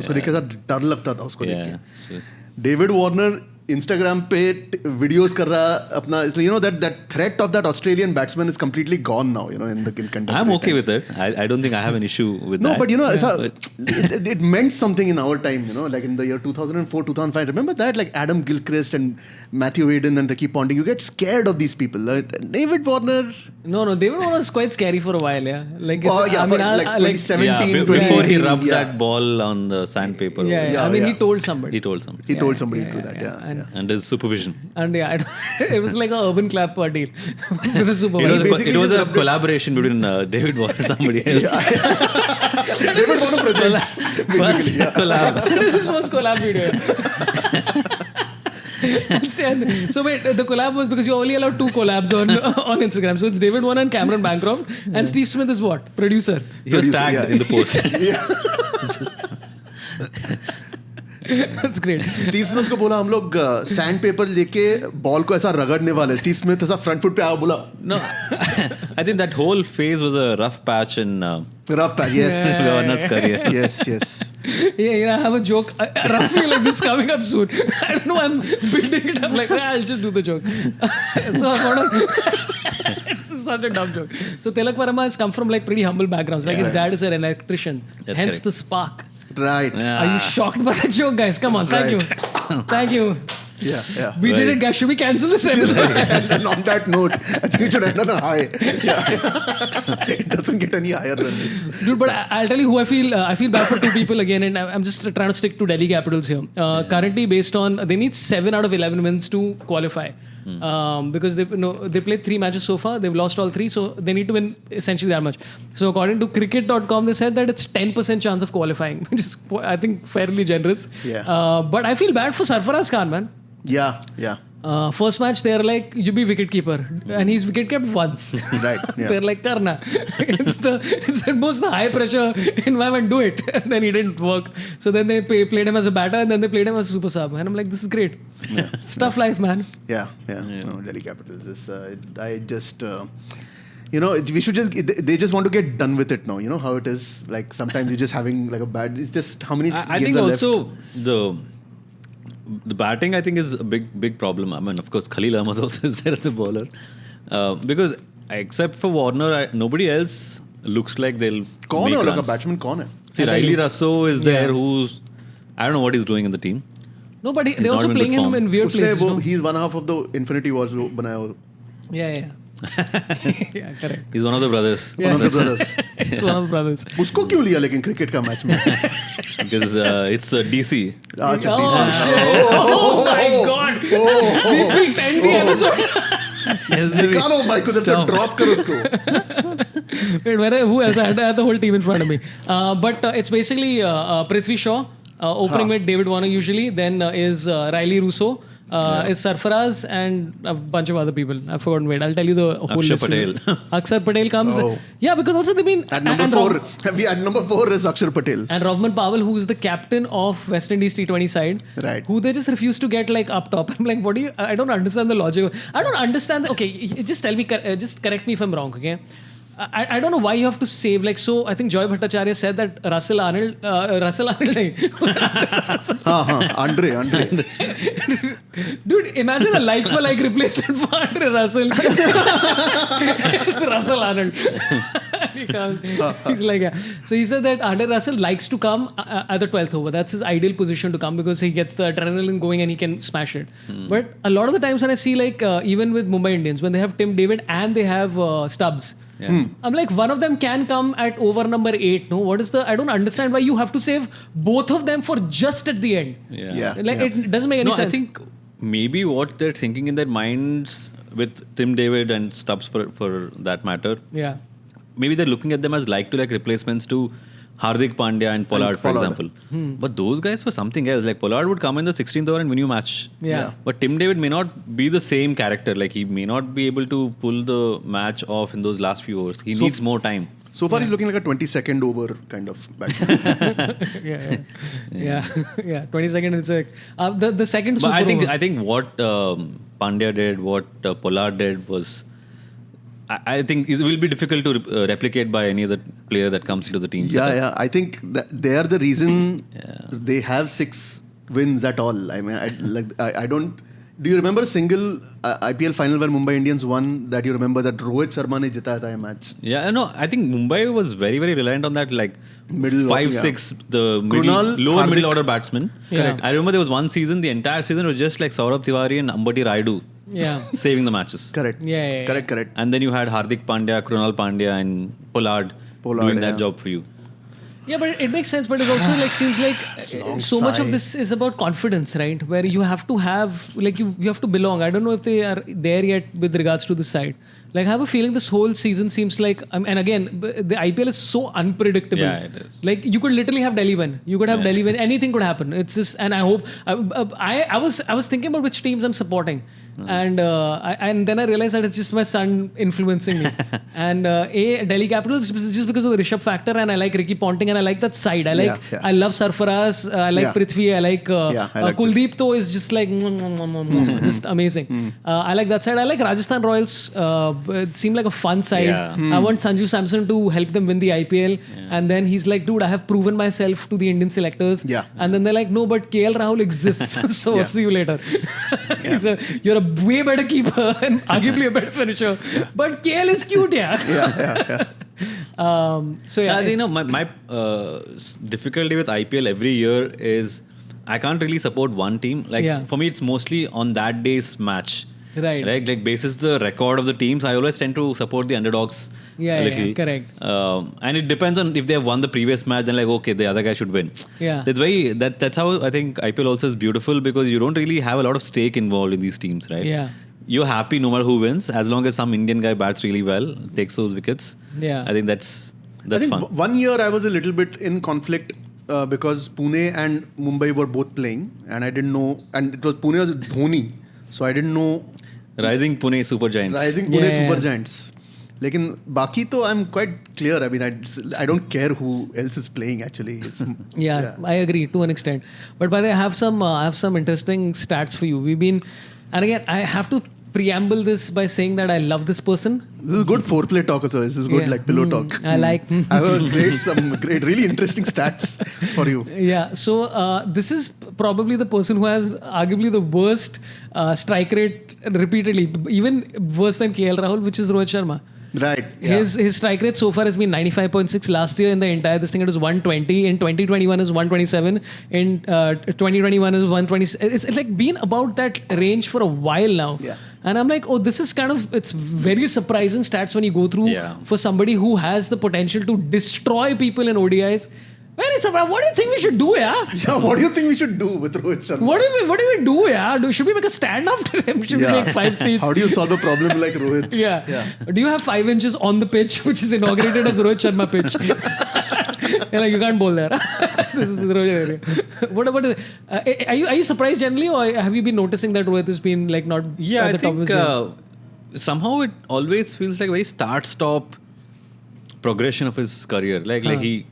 उसको देख के ऐसा डर लगता था उसको देख के. David Warner Instagram पे videos कर रहा अपना, you know that threat of that Australian batsman is completely gone now, you know, in contemporary I'm okay times. with it. I don't think I have an issue with No, that. but you know, it meant something in our time, you know, like in the year 2004, 2005. Remember that? Like Adam Gilchrist and Matthew Hayden and Ricky Ponting. You get scared of these people. David Warner. No, David Warner was quite scary for a while, yeah. Like, Oh, yeah, I mean, for like 2017, Yeah, before he 2018, rubbed yeah. that ball on the sandpaper. I mean, he told somebody. He told somebody. He told somebody to do that, yeah. And- And there's supervision. And yeah, it was like an urban clap deal with a It supervisor. was, basically it was just a collaboration between David Warner and somebody else. David Warner presents, basically. Yeah. Collab. That is his first collab video. So wait, the collab was because you're only allowed 2 collabs on Instagram. So it's David Warner and Cameron Bancroft, and Steve Smith is what? Producer. He was Producer, tagged yeah. in the post. That's great. Steve Smith को बोला हम लोग sand paper लेके ball को ऐसा रगड़ने वाले. Steve Smith ऐसा फ्रंट फुट पे आया बोला No, I think that whole phase was a rough patch in rough patch. Yes. Warner's career. Yes, yes. Yeah, I have a joke roughly like this coming up soon. I don't know, I'm building it up like, I'll just do the joke. So I want to... It's such a dumb joke. So Tilak Verma has come from like pretty humble backgrounds. Like his dad is an electrician. That's Hence correct. the spark. Right. Yeah. Are you shocked by that joke, guys? Come on, thank you. Thank you. Yeah, yeah. We did Right. it, guys. Should we cancel this episode? And on that note, I think it should end on a high. Yeah. It doesn't get any higher than this. Dude, but I'll tell you who I feel bad for 2 people again, and I'm just trying to stick to Delhi Capitals here. Currently, based on they need 7 out of 11 wins to qualify, because they played 3 matches so far. They've lost all 3, so they need to win essentially that much. So according to Cricket.com, they said that it's 10% chance of qualifying, which is I think fairly generous. Yeah. But I feel bad for Sarfaraz Khan, man. Yeah, yeah. First match, they're like, you be wicket keeper, and he's wicket kept once. Right, yeah. They're like, Karna. It's the most high pressure environment. Do it. And then he didn't work. So then they played him as a batter, and then they played him as a super sub. And I'm like, this is great. It's tough life, man. Yeah. No, Delhi Capitals is. I just. You know, we should just. They just want to get done with it now. You know how it is. Like sometimes you're just having like a bad. It's just how many. I games think are also left. the batting I think is a big problem. I mean, of course, Khalil Ahmed also is there as a bowler, because except for Warner, nobody else looks like they'll कौन make है उनका runs. Batsman कौन है? See, Riley Russo is there, who's I don't know what he's doing in the team. No, but He's they're not also in good playing him form. in weird उसने places. वो No? he's one half of the Infinity Wars जो बनाया वो. Yeah. Yeah, correct. He's one of the brothers. Yeah. One of the brothers. It's one of the brothers. उसको क्यों लिया लेकिन cricket का मैच में? Because it's DC. अच्छा, Oh, decent. shit. Oh, my God. We peaked end the episode. निकालो mic को जब से ड्रॉप करो उसको. Wait, who else? I had the whole team in front of me. But it's basically Prithvi Shaw, opening with David Warner usually. Then is Riley Russo. Is Sarfaraz and a bunch of other people. I've forgotten. Wait, I'll tell you the whole Akshar list. Patel. Akshar Patel comes. Oh. Yeah, because also they've been At number and 4, at number 4 is Akshar Patel. And Rovman Powell, who is the captain of West Indies T20 side, Right. who they just refuse to get like up top. I'm like, what do you? I don't understand the logic. I don't understand. Okay, just tell me, just correct me if I'm wrong. Okay. I don't know why you have to save like so. I think Joy Bhattacharya said that Russell Arnold nahi. हाँ Andre. Dude, imagine a like for like replacement for Andre Russell. It's Russell Arnold. He's like, yeah. So he said that Andre Russell likes to come at the 12th over. That's his ideal position to come because he gets the adrenaline going and he can smash it. But a lot of the times when I see like even with Mumbai Indians, when they have Tim David and they have Stubbs, I'm like, one of them can come at over number 8. No, what is the? I don't understand why you have to save both of them for just at the end. Yeah. Like it doesn't make any No, sense. I think maybe what they're thinking in their minds with Tim David and Stubbs for that matter, Yeah. maybe they're looking at them as like replacements to Hardik Pandya and Pollard, for example. But those guys were something else. Like Pollard would come in the 16th over and win you match. Yeah. But Tim David may not be the same character. Like he may not be able to pull the match off in those last few overs. He needs more time. So far, he's looking like a 22nd over kind of batsman. Yeah. 22nd is like the second But super over. I think what Pandya did, what Pollard did was, I think it will be difficult to replicate by any other player that comes into the team. Yeah. I think that they are the reason they have 6 wins at all. I mean, I don't. Do you remember a single IPL final where Mumbai Indians won that you remember that Rohit Sharma ne jitaya tha match? Yeah, no, I think Mumbai was very, very reliant on that, like Middle 5-6, the Krunal, lower Hardik. middle order batsman. Correct. I remember there was one season, the entire season was just like Saurabh Tiwari and Ambati Rayudu Yeah. saving the matches. Correct. Yeah. Correct. And then you had Hardik Pandya, Krunal Pandya, and Pollard doing that job for you. Yeah, but it makes sense. But it also like seems like so much of this is about confidence, right? Where you have to have like you have to belong. I don't know if they are there yet with regards to this side. Like I have a feeling this whole season seems like, and again, the IPL is so unpredictable. Yeah, it is. Like you could literally have Delhi win. You could have Delhi win. Anything could happen. It's just, and I hope I was thinking about which teams I'm supporting. And then I realized that it's just my son influencing me. And Delhi Capitals just because of the Rishab factor, and I like Ricky Ponting, and I like that side. I like I love Sarfaraz, I like Prithvi, I like, I like Kuldeep though is just like just amazing. I like that side. I like Rajasthan Royals. It seemed like a fun side. Yeah. I want Sanju Samson to help them win the IPL. And then he's like, dude, I have proven myself to the Indian selectors. Yeah. And then they're like, no, but KL Rahul exists. So see you later. You're a way better keeper and arguably a better finisher. But KL is cute, yeah. So yeah. You know, my difficulty with IPL every year is I can't really support one team. Like for me, it's mostly on that day's match. Right. Like basis the record of the teams, I always tend to support the underdogs a little. Yeah, correct. And it depends on if they have won the previous match, then like okay, the other guy should win. Yeah. That's how I think IPL also is beautiful because you don't really have a lot of stake involved in these teams, right? Yeah. You're happy no matter who wins, as long as some Indian guy bats really well, takes those wickets. Yeah. I think that's I think fun. one year I was a little bit in conflict because Pune and Mumbai were both playing, and I didn't know, and it was Pune was Dhoni, so I didn't know. Rising Pune Super Giants. Rising Pune Super Giants. Lekin baki to I'm quite clear. I mean, I don't care who else is playing actually. Yeah, I agree to an extent. But by the way, I have some interesting stats for you. We've been, and again, I have to preamble this by saying that I love this person. This is good foreplay talk also. This is good like pillow talk. I like. I have some great, really interesting stats for you. Yeah. So this is probably the person who has arguably the worst strike rate repeatedly, even worse than KL Rahul, which is Rohit Sharma. Right. Yeah. His strike rate so far has been 95.6. Last year in the entire this thing it was 120. In 2021 is 127. In 2021 is 120. It's like been about that range for a while now. Yeah. And I'm like, oh, this is kind of, it's very surprising stats when you go through for somebody who has the potential to destroy people in ODIs. Very surprising. What do you think we should do, yeah? Yeah, what do you think we should do with Rohit Sharma? What do we do, yeah? Should we make a stand after him? Should we make 5 seats? How do you solve a problem like Rohit? Yeah. Do you have 5 inches on the pitch, which is inaugurated as Rohit Sharma pitch? You're like, you can't bowl there. This is the Rohit area. What about are you surprised generally, or have you been noticing that Rohit has been like not at the top of his game? Somehow it always feels like a very start-stop progression of his career. Like he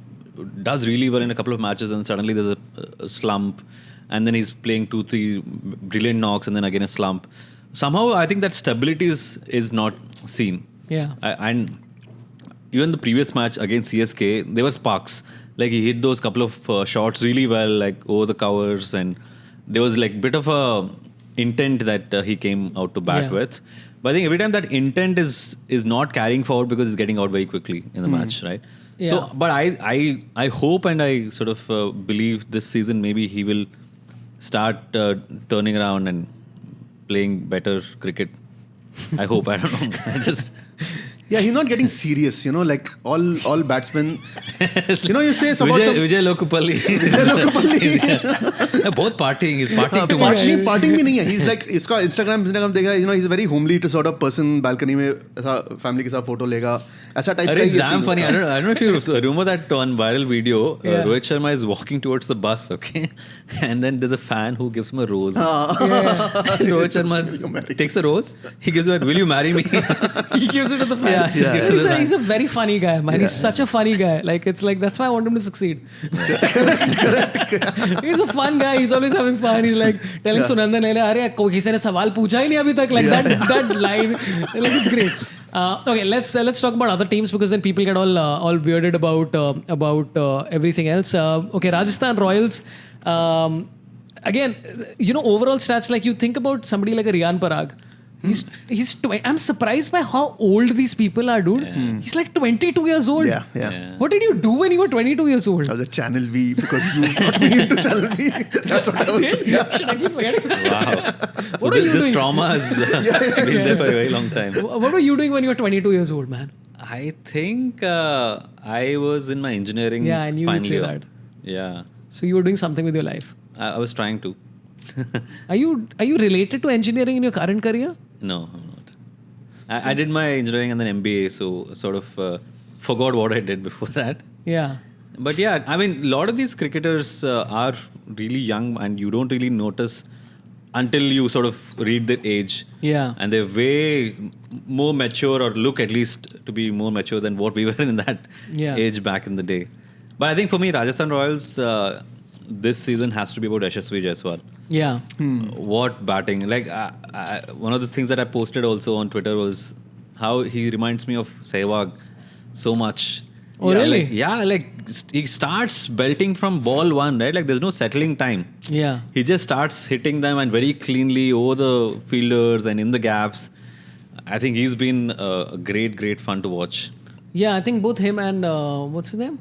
does really well in a couple of matches and suddenly there's a slump and then he's playing 2-3 brilliant knocks and then again a slump. Somehow I think that stability is not seen. Yeah. And even the previous match against CSK, there were sparks. Like he hit those couple of shots really well, like over the covers, and there was like bit of a intent that he came out to bat with. But I think every time that intent is not carrying forward because he's getting out very quickly in the match, right? Yeah. So, but I hope and I sort of believe this season maybe he will start turning around and playing better cricket. I hope. I don't know. I just. Yeah, he's not getting serious, like all batsmen. You say it's about Vijay Lokupalli. Both partying. He's partying too much. Partying bhi nahi hai. He's like, iska Instagram dekha, he's a very homely to sort of person. Balcony mein family ke saath photo lega. Aisa type It's damn funny. I don't know if you remember that one viral video. Rohit Sharma is walking towards the bus, okay? And then there's a fan who gives him a rose. Rohit Sharma takes a rose. He gives it, will you marry me? He gives it to the fan. He's a very funny guy, man. He's such a funny guy. Like it's like that's why I want him to succeed. Correct. He's a fun guy. He's always having fun. He's like telling Sunandan, "Arey, किसी ने सवाल पूछा ही नहीं अभी तक." Like that line. Like it's great. Okay, let's talk about other teams because then people get all weirded about everything else. Okay, Rajasthan Royals. again, overall stats, like you think about somebody like a Riyan Parag. He's I'm surprised by how old these people are, dude. He's like 22 years old. Yeah. What did you do when you were 22 years old? I was at Channel V because you got me into Channel V. That's what I was doing. Should I keep forgetting that? Wow. What are you this doing? trauma has been there for a very long time. What were you doing when you were 22 years old, man? I think I was in my engineering. Yeah, I knew you'd final say year. that. Yeah, So you were doing something with your life. I was trying to. Are you related to engineering in your current career? No, I'm not. I did my engineering and then MBA, so sort of forgot what I did before that. Yeah. But yeah, I mean, a lot of these cricketers are really young and you don't really notice until you sort of read their age. Yeah. And they're way more mature, or look at least to be more mature than what we were in that age back in the day. But I think for me, Rajasthan Royals this season has to be about Yashasvi Jaiswal. Yeah. What batting. Like, one of the things that I posted also on Twitter was how he reminds me of Sehwag so much. Oh, really? He starts belting from ball one, right? Like, there's no settling time. Yeah. He just starts hitting them and very cleanly over the fielders and in the gaps. I think he's been great fun to watch. Yeah, I think both him and what's his name?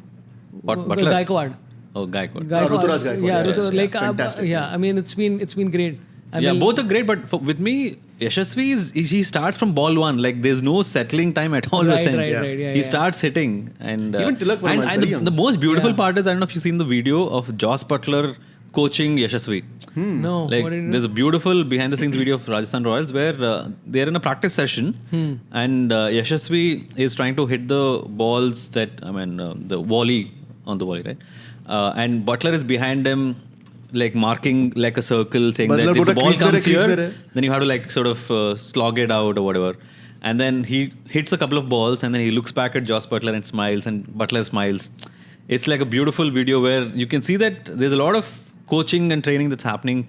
Butler? Gaikwad. Oh, Gaikwad. Ruturaj Gaikwad. Yeah, Yes, fantastic. I mean, it's been great. I mean, Both are great, but with me, Yashasvi he starts from ball one. Like, there's no settling time at all with him. Right. He starts hitting, and Even Tilak Verma is and very young. the most beautiful part is, I don't know if you've seen the video of Joss Butler coaching Yashasvi. No. Like, What did he do? there's a beautiful behind the scenes video of Rajasthan Royals where they're in a practice session and Yashasvi is trying to hit the balls the volley on the volley, right? And Butler is behind him, like marking like a circle, saying that if the ball comes here, then you have to like sort of slog it out or whatever. And then he hits a couple of balls and then he looks back at Joss Butler and smiles, and Butler smiles. It's like a beautiful video where you can see that there's a lot of coaching and training that's happening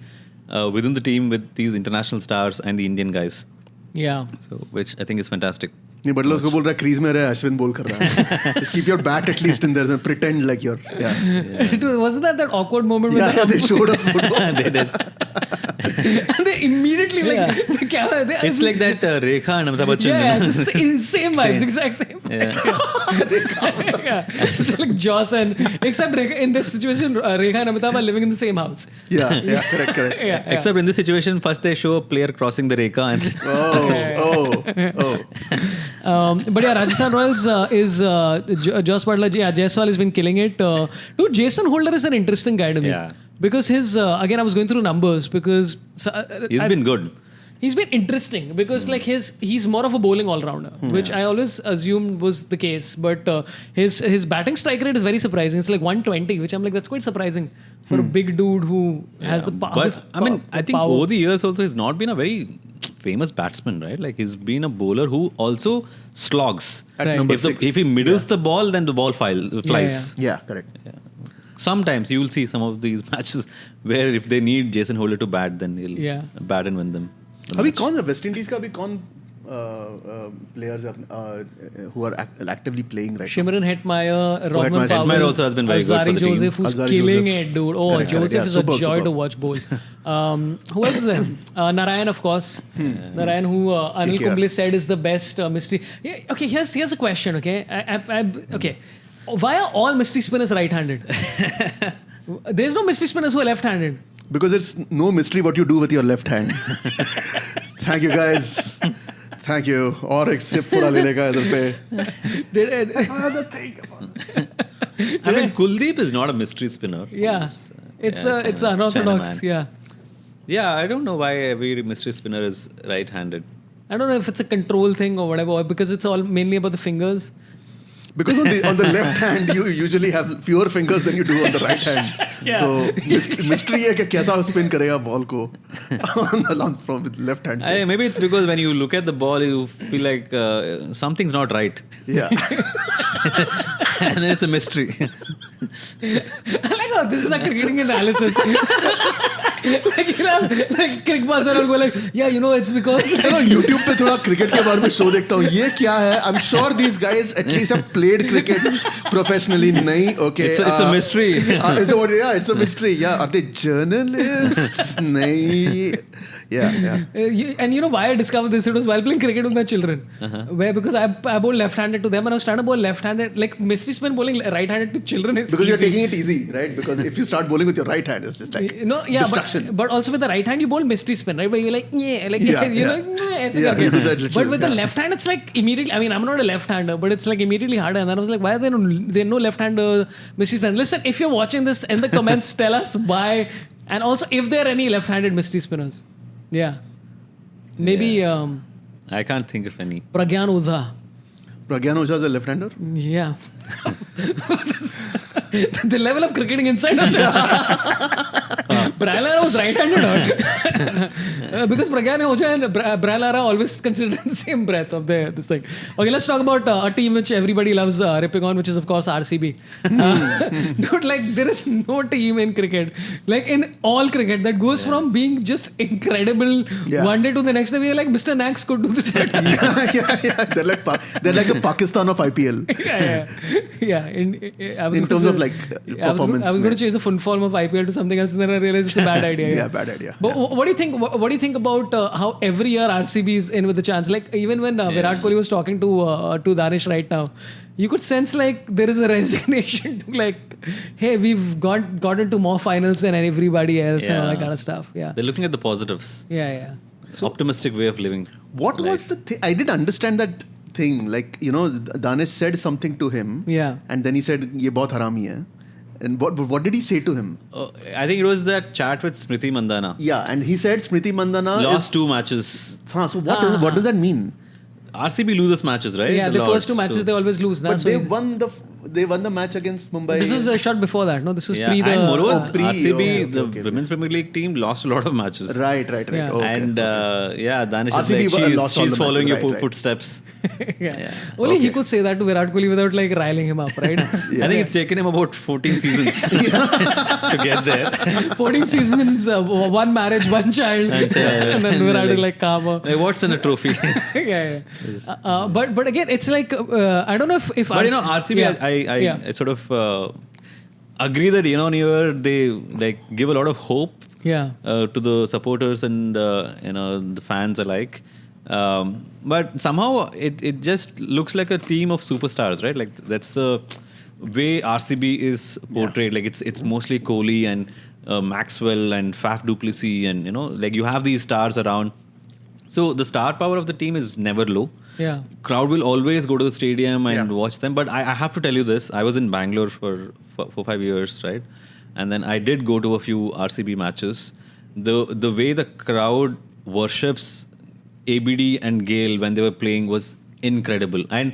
within the team with these international stars and the Indian guys. Yeah. So, which I think is fantastic. नहीं Buttler उसको बोल रहा है crease में रहे अश्विन बोल कर रहा है just keep your bat at least in there and pretend like you're Wasn't that awkward moment when they showed a photo They did. and they immediately the camera It's like that Rekha and Amitabh Bachchan. Yeah, it's the same vibes, exact same. Yeah. It's like Joss and except in this situation, Rekha and Amitabh are living in the same house. yeah correct Yeah. Except in this situation, first they show a player crossing the Rekha and But yeah, Rajasthan Royals is Joss Butler. Yeah, Jaiswal has been killing it. Dude, Jason Holder is an interesting guy to me. Yeah. Because his again, I was going through numbers because he's been good. He's been interesting because like he's more of a bowling all-rounder, which I always assumed was the case. But his batting strike rate is very surprising. It's like 120, which I'm like, that's quite surprising for a big dude who has the power. But I mean, I think over the years also he's not been a very famous batsman, right? Like he's been a bowler who also slogs. At Right. number If 6 he middles the ball, then the ball flies. yeah correct Sometimes you will see some of these matches where if they need Jason Holder to bat, then he'll bat and win them. अभी कौन है West Indies का अभी कौन players who are actively playing right Shimron Hetmeyer, Rahman Hetmeyer. Powell, Hetmeyer also has been very good for Azari the team. Joseph, who's Azari killing Joseph. it, dude. Oh, Correct, Joseph yeah, is super, a joy super. to watch bowl. Who else is there? Narayan, of course. Narayan, who Anil KKR. Kumble said is the best mystery. Yeah, okay, here's a question. Okay, okay. Why are all mystery spinners right-handed? There's no mystery spinners who are left-handed. because it's no mystery what you do with your left hand thank you guys thank you और एक sip थोड़ा ले लेगा इधर पे Another thing. I mean, Kuldeep is not a mystery spinner. Yeah, it's the China unorthodox. man. Yeah. Yeah, I don't know why every mystery spinner is right-handed. I don't know if it's a control thing or whatever, or because it's all mainly about the fingers. because on the left hand you usually have fewer fingers than you do on the right hand Yeah. तो mystery है कि कैसा spin करेगा ball को from the left hand side Maybe it's because when you look at the ball, you feel like something's not right. yeah And then it's a mystery. I like how this is a cricketing analysis. like you know, like Crickmaster will go like, yeah, you know, it's because. चलो YouTube पे थोड़ा cricket के बारे में show देखता हूँ. ये क्या है? I'm sure these guys at least have played cricket professionally. नहीं, okay. It's a mystery. It's a mystery. Yeah, are they journalists? नहीं. Yeah. And you know why I discovered this? It was while playing cricket with my children. Where because I bowl left-handed to them and I was trying to bowl left-handed. Like mystery spin bowling right-handed to children is because easy. you're taking it easy, right? Because if you start bowling with your right hand, it's just like destruction. But also with the right hand you bowl mystery spin, right? Where you're like, you know, ऐसे Yeah, करके. you do that little, But with the yeah. left hand, it's like immediately. I mean, I'm not a left-hander, but it's like immediately harder. And then I was like, why are there no left-hander mystery spin? Listen, if you're watching this in the comments, tell us why, and also if there are any left-handed mystery spinners. Yeah. Maybe I can't think of any. Pragyan Oza. Pragyan Oza is a left-hander? Yeah. The level of cricketing inside of Brian Lara was right-handed. Because Pragyan Oza and Brian Lara always considered in the same breath of this thing. Okay, let's talk about a team which everybody loves ripping on, which is of course RCB. Dude, like there is no team in cricket, like in all cricket, that goes from being just incredible one day to the next day. We're like, Mr. Nags could do this better. Yeah. They're like the Pakistan of IPL. Yeah. In terms of like performance. I was going to change the full form of IPL to something else, and then I realized it's a bad idea. Yeah, bad idea. But what do you think? What do you think about how every year RCB is in with the chance? Like even when Virat Kohli was talking to Danish right now, you could sense like there is a resignation to like, hey, we've gotten to more finals than everybody else and all that kind of stuff. Yeah. They're looking at the positives. Yeah. So, Optimistic way of living. What was the thing? I didn't understand that thing. Like, you know, Danish said something to him. Yeah. And then he said, ye bahut harami hai. And what did he say to him? I think it was that chat with Smriti Mandhana. Yeah, and he said Smriti Mandhana Lost 2 matches. So what does that mean? RCB loses matches, right? yeah, A the lot. first 2 matches they always lose. But So they won the match against Mumbai. this was a shot before that. No, this was pre the. And moreover, pre- RCB, okay, okay. the Women's Premier League team, lost a lot of matches. Right. Yeah. Okay. And Danish is RCB like, lost all she's the following matches, your right. footsteps. Yeah. Only he could say that to Virat Kohli without like riling him up, right? I think it's taken him about 14 seasons to get there. 14 seasons, 1 marriage, 1 child, and then Virat is like calmer. Like, what's in a trophy? Yeah. But again, it's like I don't know if. But you know, RCB, I sort of agree that year on year they like give a lot of hope to the supporters and the fans alike. But somehow it just looks like a team of superstars, right? Like that's the way RCB is portrayed. Like it's mostly Kohli and Maxwell and Faf du Plessis, and like you have these stars around. So the star power of the team is never low. Yeah. Crowd will always go to the stadium and watch them. But I have to tell you this. I was in Bangalore for 4-5 years, right? And then I did go to a few RCB matches. The way the crowd worships ABD and Gale when they were playing was incredible. And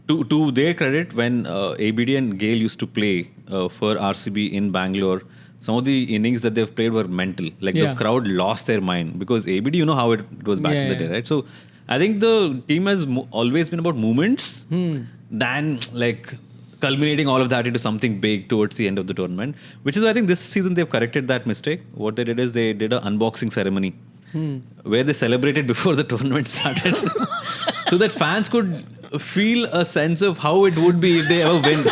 to their credit, when ABD and Gale used to play for RCB in Bangalore, some of the innings that they've played were mental. Like the crowd lost their mind because ABD, you know how it was back in the day, right? So I think the team has always been about moments than like culminating all of that into something big towards the end of the tournament, which is why I think this season they've corrected that mistake. What they did is they did an unboxing ceremony where they celebrated before the tournament started so that fans could feel a sense of how it would be if they ever win.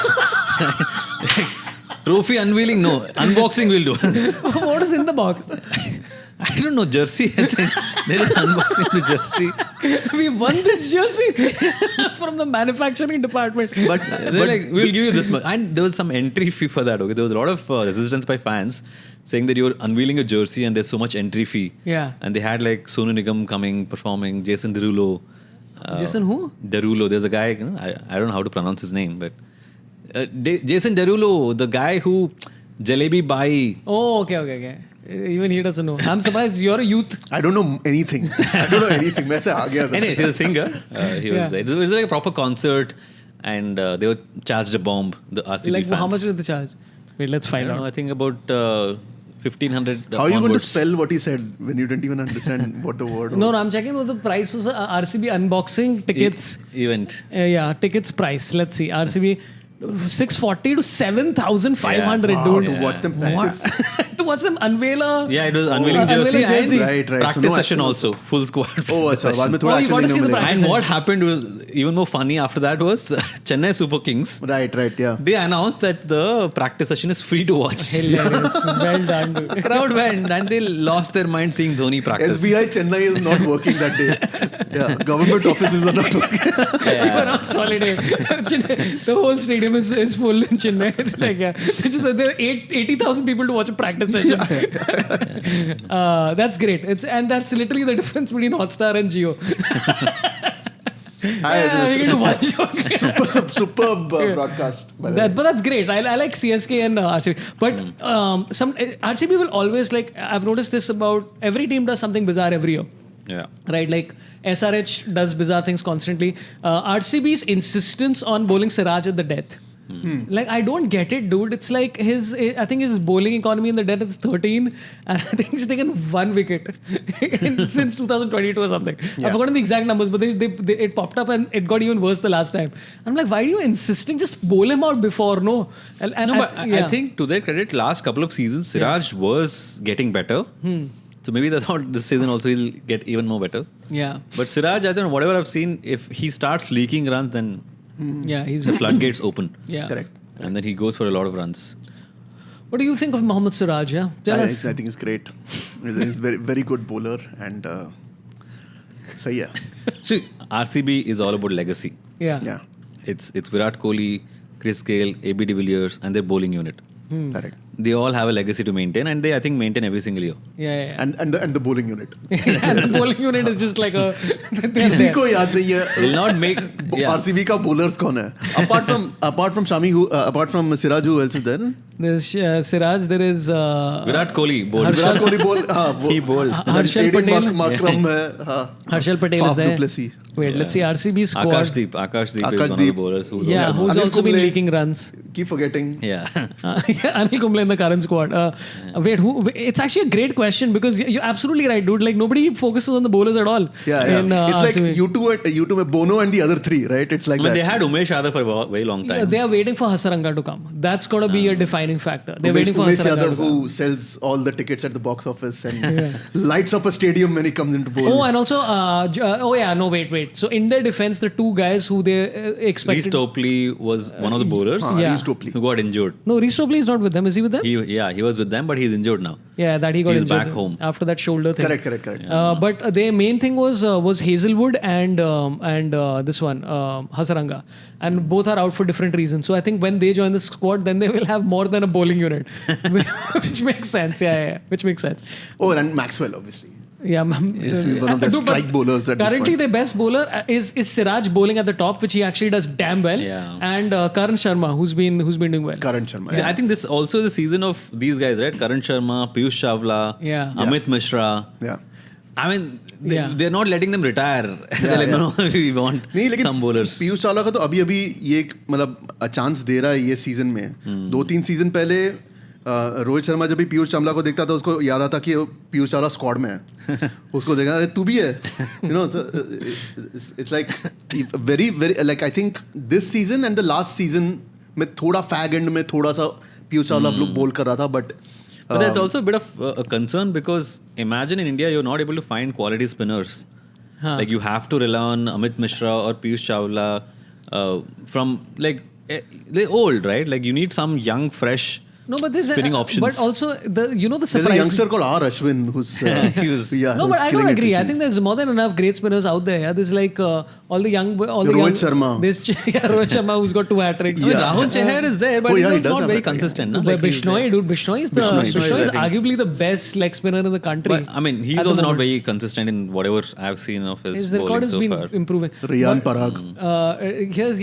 Trophy unveiling, no. Unboxing will do. What is in the box? I don't know, jersey. I think they did unboxing the jersey. We won this jersey from the manufacturing department. But they're like, we'll give you this much. And there was some entry fee for that. Okay, there was a lot of resistance by fans saying that you're unveiling a jersey and there's so much entry fee. Yeah. And they had like Sonu Nigam coming, performing, Jason Derulo. Jason who? Derulo. There's a guy, I don't know how to pronounce his name, but Jason Derulo, the guy who Jalebi Bai. Oh, okay. Even he doesn't know. I'm surprised you're a youth. I don't know anything. मैं से आ गया था. Anyway, he's a singer. He was there. It was like a proper concert, and they were charged a bomb. The RCB like, fans. how much was the charge? Wait, let's find out. I think about 1,500. How are you going to spell what he said when you didn't even understand what the word was? No, I'm checking what the price was. RCB unboxing tickets. Event. Tickets price. Let's see. RCB 640 to 7,500, Wow, dude. to watch them practice. to watch them unveil a... Yeah, it was unveiling unveil a jersey jersey. and Right. So practice no session action also. Full squad. Oh, अच्छा. बाद में थोड़ा Oh, you action got to देखने see को the मिला. practice. And what happened was even more funny after that was Chennai Super Kings. Right. Yeah. They announced that the practice session is free to watch. Hilarious. Well done, dude. Crowd went and they lost their mind seeing Dhoni practice. SBI Chennai is not working that day. Yeah, government offices are not working. You were on holiday. The whole stadium is full in Chennai. It's like, yeah. There are 80,000 people to watch a practice session. That's great. And that's literally the difference between Hotstar and Jio. We get to watch. Superb broadcast. By the way. But that's great. I like CSK and RCB. But some RCB will always, like, I've noticed this about every team does something bizarre every year. Yeah. Right, like SRH does bizarre things constantly. RCB's insistence on bowling Siraj at the death. Like, I don't get it, dude. It's like I think his bowling economy in the death is 13, and I think he's taken 1 wicket since 2022 or something. I've forgotten the exact numbers, but it popped up and it got even worse the last time. I'm like, why are you insisting? Just bowl him out before, no? I think to their credit, last couple of seasons, Siraj was getting better. So maybe they thought this season also he'll get even more better. Yeah. But Siraj, I don't know, whatever I've seen, if he starts leaking runs, then Yeah, he's the floodgates open. Yeah. Correct. And then he goes for a lot of runs. What do you think of Mohammad Siraj? Yeah, tell us. I think it's great. He's a very good bowler, and so yeah. See, RCB is all about legacy. Yeah. It's Virat Kohli, Chris Gale, AB de Villiers, and their bowling unit. Correct. They all have a legacy to maintain, and they, I think, maintain every single year. Yeah. And the bowling unit. And the bowling unit is just like a... किसी को याद नहीं है. Will not make. Yeah. RCB का bowlers कौन है? Apart from Shami, apart from Siraj, who else is there? There's Siraj, there is... Virat Kohli bowled. Harshal- Virat Kohli bowl. He bowled. Harshal Patel. Makram है. Harshal Patel is Faf there. Duplessis. Wait, let's see RCB squad. Akashdeep is one of the bowlers who's Yeah, also who's Anil also been Kumble. leaking runs. Keep forgetting. Yeah. Anil Kumble in the current squad. Wait, who? It's actually a great question because you're absolutely right, dude. Like, nobody focuses on the bowlers at all. Yeah. In, It's like RCB. you two with Bono and the other three, right? It's like I mean, they that. had Umesh Yadav for a very long time. They are waiting for Hasaranga to come. That's got to be a defining factor. They're waiting for Umesh Hasaranga Yadav, to come. who sells all the tickets at the box office and lights up a stadium when he comes into bowl. Oh, and also, wait. So, in their defense, the two guys who they expected... Reece Topley was one of the bowlers Yeah. Reece Topley. who got injured. No, Reece Topley is not with them. Is he with them? He was with them, but he's injured now. Yeah, that he got He's injured back home. after that shoulder thing. Correct. But their main thing was Hazelwood and this one Hasaranga, and both are out for different reasons. So I think when they join the squad, then they will have more than a bowling unit, which makes sense. Yeah, which makes sense. Oh, and Maxwell, obviously. Yeah, He's one of the but strike bowlers at this currently, point. the best bowler is Siraj bowling at the top, which he actually does damn well. Yeah. And Karan Sharma, who's been doing well. Karan Sharma. I think this also the season of these guys, right? Karan Sharma, Piyush Chawla, Yeah. Amit Mishra. Yeah. I mean, Yeah. they're not letting them retire. They're like, no, we want नहीं लेकिन some bowlers. Piyush Chawla का तो अभी ये एक मतलब chance दे रहा है ये सीजन में 2-3 सीजन पहले रोहित शर्मा जब भी पीयूष चावला को देखता था उसको याद आता कि पीयूष चावला स्क्वाड में है उसको देखा अरे तू भी है you know it's like very like I think this season and the last season में थोड़ा फैग एंड में थोड़ा सा पीयूष चावला बोल कर रहा था but But that's also a bit of a concern because imagine in India you're not able to find quality spinners. Like you have to rely on Amit Mishra or Piyush Chawla from like they're old, right? Like you need some young, fresh spinning options. But also the there's surprise. a youngster called R. Ashwin who's No, but I don't agree. I think there's more than enough great spinners out there. Yeah? There's like all the young, Rohit Sharma. There's Rohit Sharma who's got 2 hat-tricks. I mean, Rahul Chahar is there, but Oh, yeah, he he's does not have very that, consistent. No? But Like he's Bishnoi, there. dude, Bishnoi is Bishnoi is, I arguably the best leg spinner in the country. But I mean, he's at the also not moment. very consistent in whatever I've seen of his His record bowling has so been far. improving. Riyan Parag.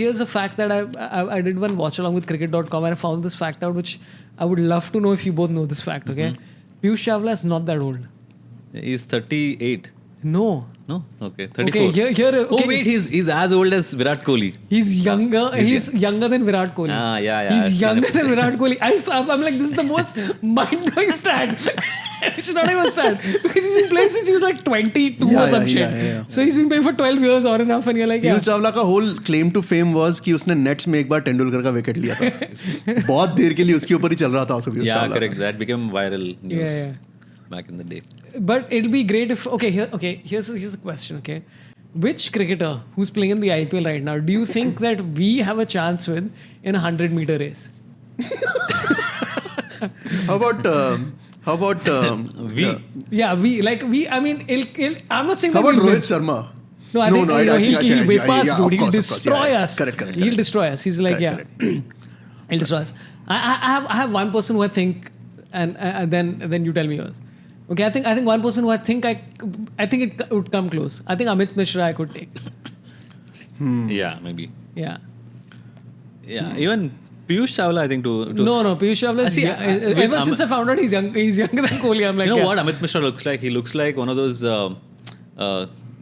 Here's a fact that I did one watch along with cricket.com and I found this fact out, which I would love to know if you both know this fact, okay? Piyush Chawla is not that old. He's 38. No. No? Okay. 34. Okay, here Oh wait, he's as old as Virat Kohli. He's younger. He's younger than Virat Kohli. Yeah. He's younger than Virat Kohli. I'm like, this is the most mind-blowing stat. It's not even sad because he's been playing since he was like 22 or some shit. yeah. So he's been playing for 12 years or enough, and you're like, Piyush Chawla का whole claim to fame was कि उसने nets में एक बार तेंदुलकर का wicket लिया था. बहुत देर के लिए उसके ऊपर ही चल रहा था उसको Piyush Yeah, Chawla. correct. That became viral news Yeah. back in the day. But it'll be great if here's a question. Okay, which cricketer who's playing in the IPL right now do you think that we have a chance with in a 100-meter race? How about We. Yeah, I mean, I'm not saying how that about we'll Rohit win. Sharma? No, I think he'll whip us, dude. He'll of course, destroy yeah. us. Correct. He'll destroy us. He's like, Correct. he'll destroy us. I have one person who I think, and then you tell me yours. Okay, I think one person who I think it would come close. I think Amit Mishra I could take. Yeah, maybe. Yeah. Yeah, even Piyush Chawla, I think to No, Piyush Chawla is See, ever since I found out he's younger than Kohli, I'm like, you know what Amit Mishra looks like? He looks like one of those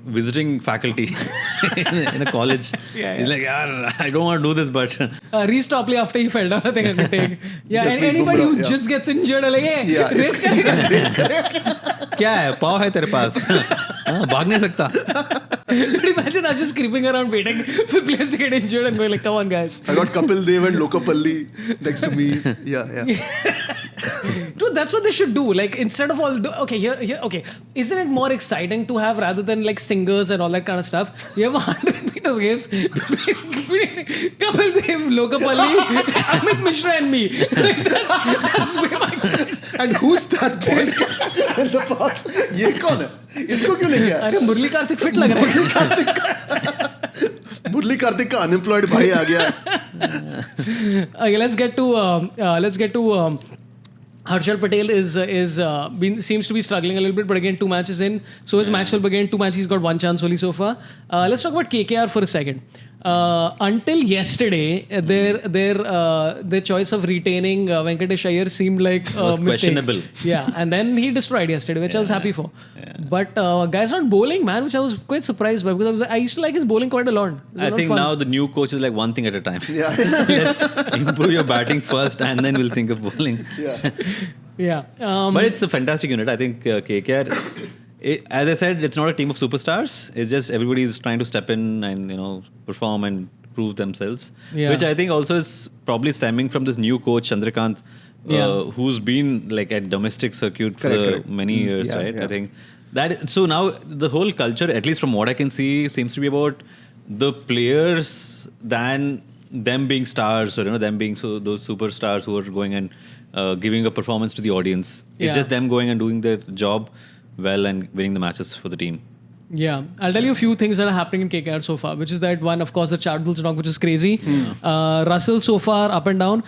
visiting faculty in a college. Yeah. He's like, yeah, I don't want to do this, but Reece Topley after he fell down, I think I could take. Yeah, Just and like anybody who Bumrah, yeah. just gets injured, I'm like, hey, Yeah, race करेगा. क्या है पाव है तेरे पास हाँ, भाग नहीं सकता. But imagine us just creeping around waiting for players to get injured and going like, come on, guys. I got Kapil Dev and Lokapalli next to me. Yeah. Dude, that's what they should do. Like, instead of all... Okay. Isn't it more exciting to have, rather than like singers and all that kind of stuff, you have a 100-meter race between Kapil Dev, Lokapalli, Amit Mishra and me. Like, that's way more exciting. And who's that boy in the park? ये कौन है? इसको क्यों लेके आया? अरे मुरली Kartik fit लग रहा है. मुरली कार्तिक का अनएम्प्लॉयड भाई आ गया. Okay, let's get to Harshal Patel seems to be struggling a little bit, but again 2 matches in. So is Maxwell again 2 matches. He's got 1 chance only so far. Let's talk about KKR for a second. Until yesterday, their choice of retaining Venkatesh Iyer seemed like a Was mistake. questionable. Yeah, and then he destroyed yesterday, which I was happy for. Yeah. But guy's not bowling, man, which I was quite surprised by because I used to like his bowling quite a lot. It was a I lot think of fun. now the new coach is like one thing at a time. Yeah. Let's improve your batting first and then we'll think of bowling. Yeah. But it's a fantastic unit. I think KKR, as I said, it's not a team of superstars. It's just everybody's trying to step in and perform and prove themselves. Yeah. Which I think also is probably stemming from this new coach Chandrakant, who's been like at domestic circuit for many years, right? Yeah. I think that so now the whole culture, at least from what I can see, seems to be about the players than them being stars or them being those superstars who are going and giving a performance to the audience. Yeah. It's just them going and doing their job well and winning the matches for the team. Yeah, I'll tell you a few things that are happening in KKR so far, which is that one, of course, the Shardul knock, which is crazy. Russell so far up and down.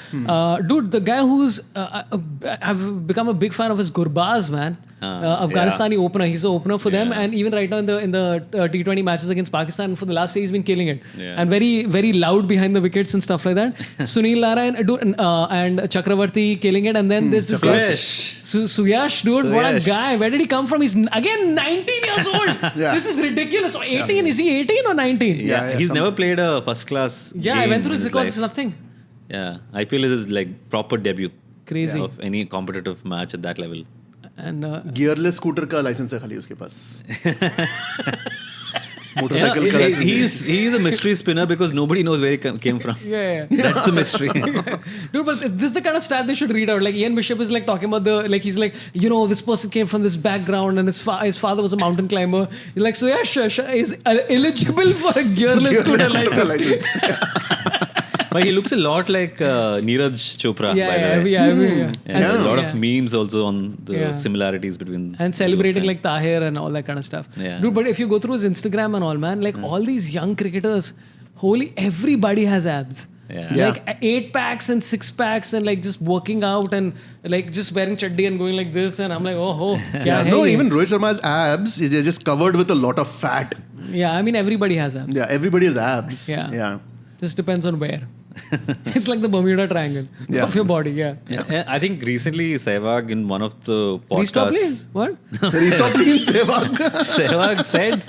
Dude, the guy who's I've become a big fan of is Gurbaz, man. Afghanistani opener. He's the opener for them, and even right now in the T20 matches against Pakistan, for the last day he's been killing it, and very very loud behind the wickets and stuff like that. Sunil Lara and Chakravarti killing it, and then there's this guy Suyash, dude. What a guy! Where did he come from? He's again 19 years old. This is ridiculous. 18? Is he 18 or 19? Yeah, he's never played a first class. Yeah, I went through his records. It's nothing. Yeah, IPL is his like proper debut. Crazy. Of any competitive match at that level. And gearless scooter का licence है खाली उसके पास. Motorcycle का licence. He's a mystery spinner because nobody knows where he came from. Yeah. That's the mystery. Dude, but this is the kind of stat they should read out. Like Ian Bishop is like talking about he's like, this person came from this background and his father was a mountain climber. He's like, so yeah, is eligible for a gearless scooter license. But he looks a lot like Neeraj Chopra, by the way. Yeah. And there's a lot of memes also on the similarities between... And celebrating like Tahir and all that kind of stuff. Yeah. Dude, but if you go through his Instagram and all, man, like all these young cricketers, everybody has abs. Yeah. Like 8 packs and 6 packs and like just working out and like just wearing chaddi and going like this, and I'm like, kya hai No, ye? even Rohit Sharma's abs, they're just covered with a lot of fat. Yeah, I mean everybody has abs. Yeah, everybody has abs. Yeah. Just depends on where. It's like the Bermuda Triangle of your body. Yeah. I think recently Sehwag in one of the podcasts... What? Restop playing Sehwag. Sehwag said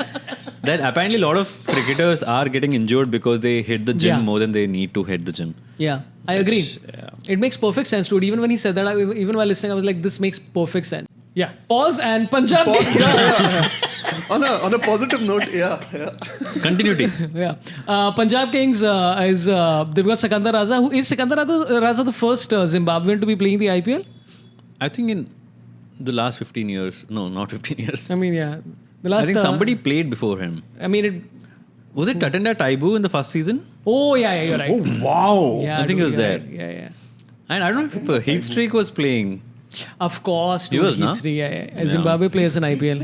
that apparently a lot of cricketers are getting injured because they hit the gym more than they need to hit the gym. Yeah, I agree. It makes perfect sense, dude. Even when he said that, even while listening, I was like, this makes perfect sense. Yeah. Pause and Punjab Kings. On a positive note, yeah. Continuity. Yeah. Punjab Kings is they've got Sikandar Raza. Who is Sikandar Raza the first Zimbabwean to be playing the IPL? I think in the last 15 years. No, not 15 years. I mean, yeah. The last. I think somebody played before him. I mean, it. Was it Tatenda Taibu in the first season? Oh yeah, you're right. Oh wow. Yeah, I think dude, he was you're there. right. Yeah. And I don't know if Heat Streak was playing. Of course. He was, Heat na? Streak, yeah. Zimbabwe plays in IPL.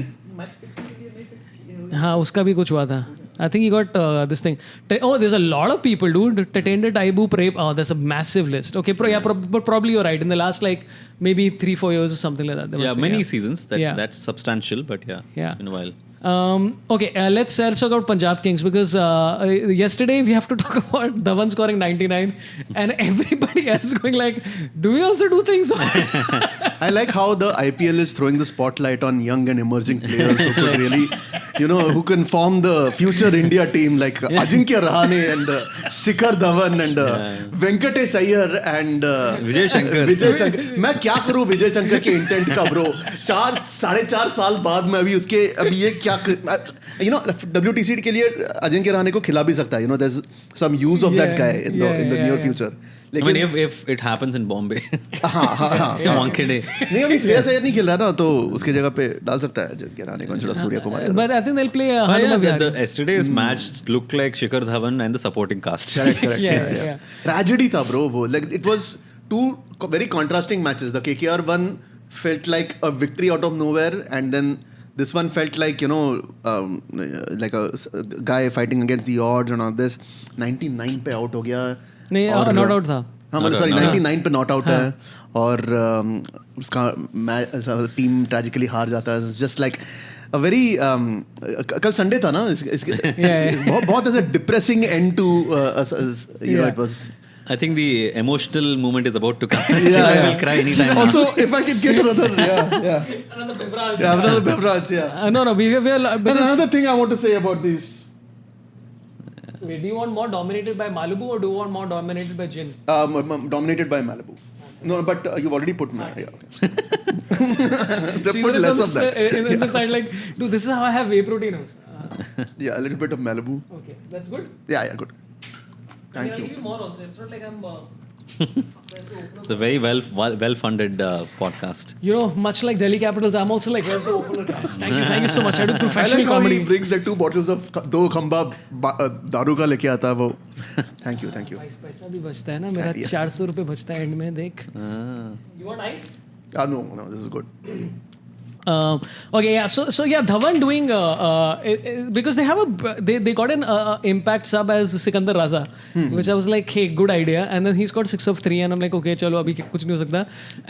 हाँ उसका भी कुछ हुआ था. I think he got this thing. Oh, there's a lot of people, dude. Tatenda Taibu, Prep. Oh, there's a massive list. Okay, but probably you're right. In the last like maybe 3-4 years or something like that. There Yeah, must be, many seasons. Yeah. That's substantial, but yeah, it's been a while. Okay, let's talk about Punjab Kings because yesterday we have to talk about Dhawan scoring 99 and everybody else going like, do we also do things? I like how the IPL is throwing the spotlight on young and emerging players who could really, who can form the future India team like Ajinkya Rahane and Shikhar Dhawan and Venkatesh Iyer and Vijay Shankar. मैं क्या करूँ विजय शंकर के intent का bro 4-4.5 साल बाद मैं अभी उसके अभी ये क्या WTC के लिए अजिंक्य रहाणे को खिला भी सकता है there's some use of that guy in the near future. I mean, if it happens in Bombay. हाँ Wankhede. नहीं अभी श्रेयस अय्यर नहीं खेल रहा ना तो उसकी जगह पे डाल सकता है अजिंक्य रहाणे को instead of Suryakumar Yadav. But I think they'll play Yesterday's match looked like Shikhar Dhawan and the supporting cast. Correct. Yeah. Tragedy था bro वो. Like it was two very contrasting matches. The KKR one felt like a victory out of nowhere and then this one felt like like a guy fighting against the odds and all this. 99 पे out हो गया. नहीं not out था. हाँ मतलब sorry 99 पे not out है और उसका टीम ट्रेजिकली हार जाता है. जस्ट लाइक अ वेरी कल संडे था ना इसके बहुत ऐसा depressing and to it was. I think the emotional moment is about to come. I will cry anytime. Also, if I can get another another beverage. No, we another thing I want to say about these. Wait, do you want more dominated by Malibu or do you want more dominated by gin? Dominated by Malibu. No, but you've already put Malibu. They So put less of that. In the side like, dude, this is how I have whey protein also. Yeah, a little bit of Malibu. Okay, that's good. Yeah, good. Thank I'll you. give you more also. It's not like I'm... It's a very well-funded podcast. Much like Delhi Capitals, I'm also like, where's the opener, guys? Thank you so much. I do I professional like how comedy. he brings like 2 bottles of 2 खंबा दारू का लेके आता है वो. Thank you. पैसा भी बचता है ना मेरा 400 रुपए बचता है एंड में देख. You want ice? No, this is good. Okay, yeah. So yeah, Dhawan doing because they have they got an impact sub as Sikandar Raza, which I was like, hey, good idea. And then he scored 6 of 3, and I'm like, okay, चलो अभी कुछ नहीं हो सकता.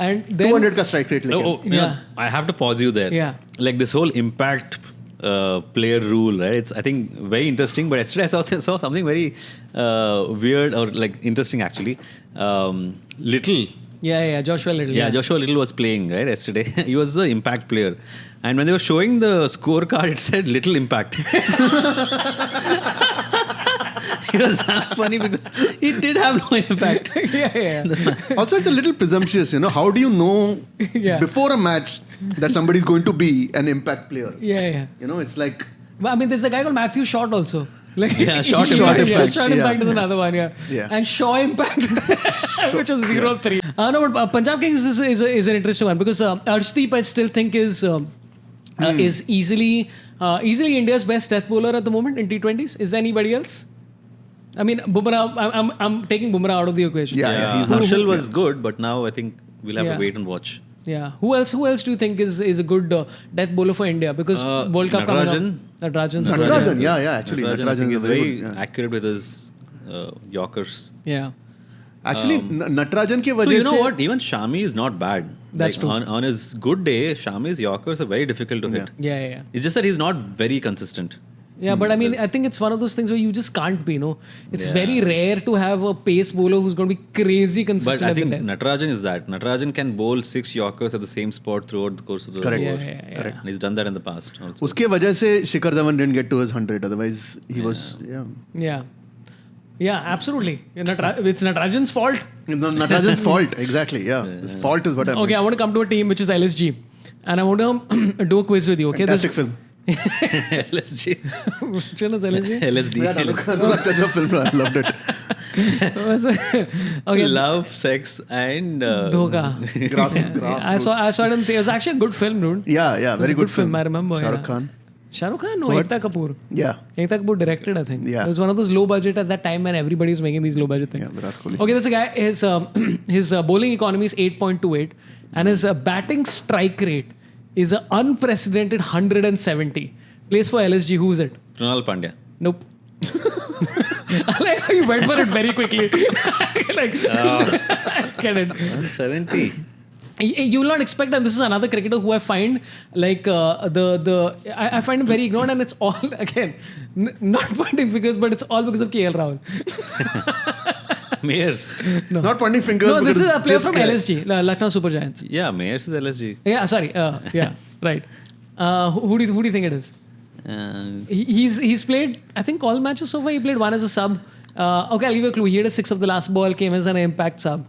And then 200 का strike rate लेके. Yeah. I have to pause you there. Yeah. Like this whole impact player rule, right? It's I think very interesting. But yesterday I saw something very weird or like interesting actually. Little. Yeah, Joshua Little. Yeah, Joshua Little was playing, right, yesterday. He was the impact player. And when they were showing the scorecard, it said little impact. It was that funny because he did have no impact. Yeah. Also, it's a little presumptuous, How do you know before a match that somebody is going to be an impact player? Yeah. It's like... I mean, there's a guy called Matthew Short also. Like, Short Impact. Yeah, Short Impact is another one, Yeah. And Shaw Impact, which was 0 of 3. No, but Punjab Kings is an interesting one because Arshdeep I still think is easily India's best death bowler at the moment in T20s. Is there anybody else? I mean, Bumrah. I'm taking Bumrah out of the equation. Yeah. Harshal was good, but now I think we'll have to wait and watch. Yeah. Who else do you think is a good death bowler for India? Because World Cup coming up. Natarajan, yeah, actually. Natarajan I think is very accurate with his Yorkers. Yeah. Actually, Natarajan के वजह So you know से what? Even Shami is not bad. That's true. On his good day, Shami's Yorkers are very difficult to hit. Yeah. It's just that he's not very consistent. Yeah, but I mean, I think it's one of those things where you just can't be, It's very rare to have a pace bowler who's going to be crazy consistent. But I think at the death. Natarajan is that. Natarajan can bowl 6 Yorkers at the same spot throughout the course of the over. Yeah. Correct. And he's done that in the past also. उसके वजह से Shikhar Dhawan didn't get to his 100. Otherwise, he was Yeah, absolutely. It's Natarajan's fault. Natarajan's fault. Exactly. Yeah. His fault is what I mean. Okay, I want to come to a team which is LSG. and I want to do a quiz with you. Okay, Fantastic film. LSG. Which one is LSG? LSD. Yeah, Anurag Kashyap film. I loved it. Okay. Love, sex, and Dhoka. Grass. I saw it in theaters. It was actually a good film, dude. Yeah, It was very a good film. I remember. Shah Rukh yeah. Khan. Shah Rukh Khan? No, What? Ekta Kapoor. Yeah. Ekta Kapoor directed, I think. Yeah. It was one of those low budget at that time when everybody was making these low budget things. Yeah, Virat Kohli. Okay, that's a guy. His bowling economy is 8.28 and his batting strike rate is an unprecedented 170. Plays for LSG. Who is it? Krunal Pandya. Nope. I like how you went for it very quickly. I get it. 170. You will not expect, and this is another cricketer who I find like I find him very ignorant, and it's all again not pointing fingers, but it's all because of KL Rahul. Mayers. Not pointing fingers. No, this because is a player this from guy- LSG, Lucknow Super Giants. Yeah, Mayers is LSG. Yeah, sorry. Yeah, right. Who do you think it is? He's played, I think, all matches so far. He played one as a sub. Okay, I'll give you a clue. He had a 6 of the last ball, came as an impact sub.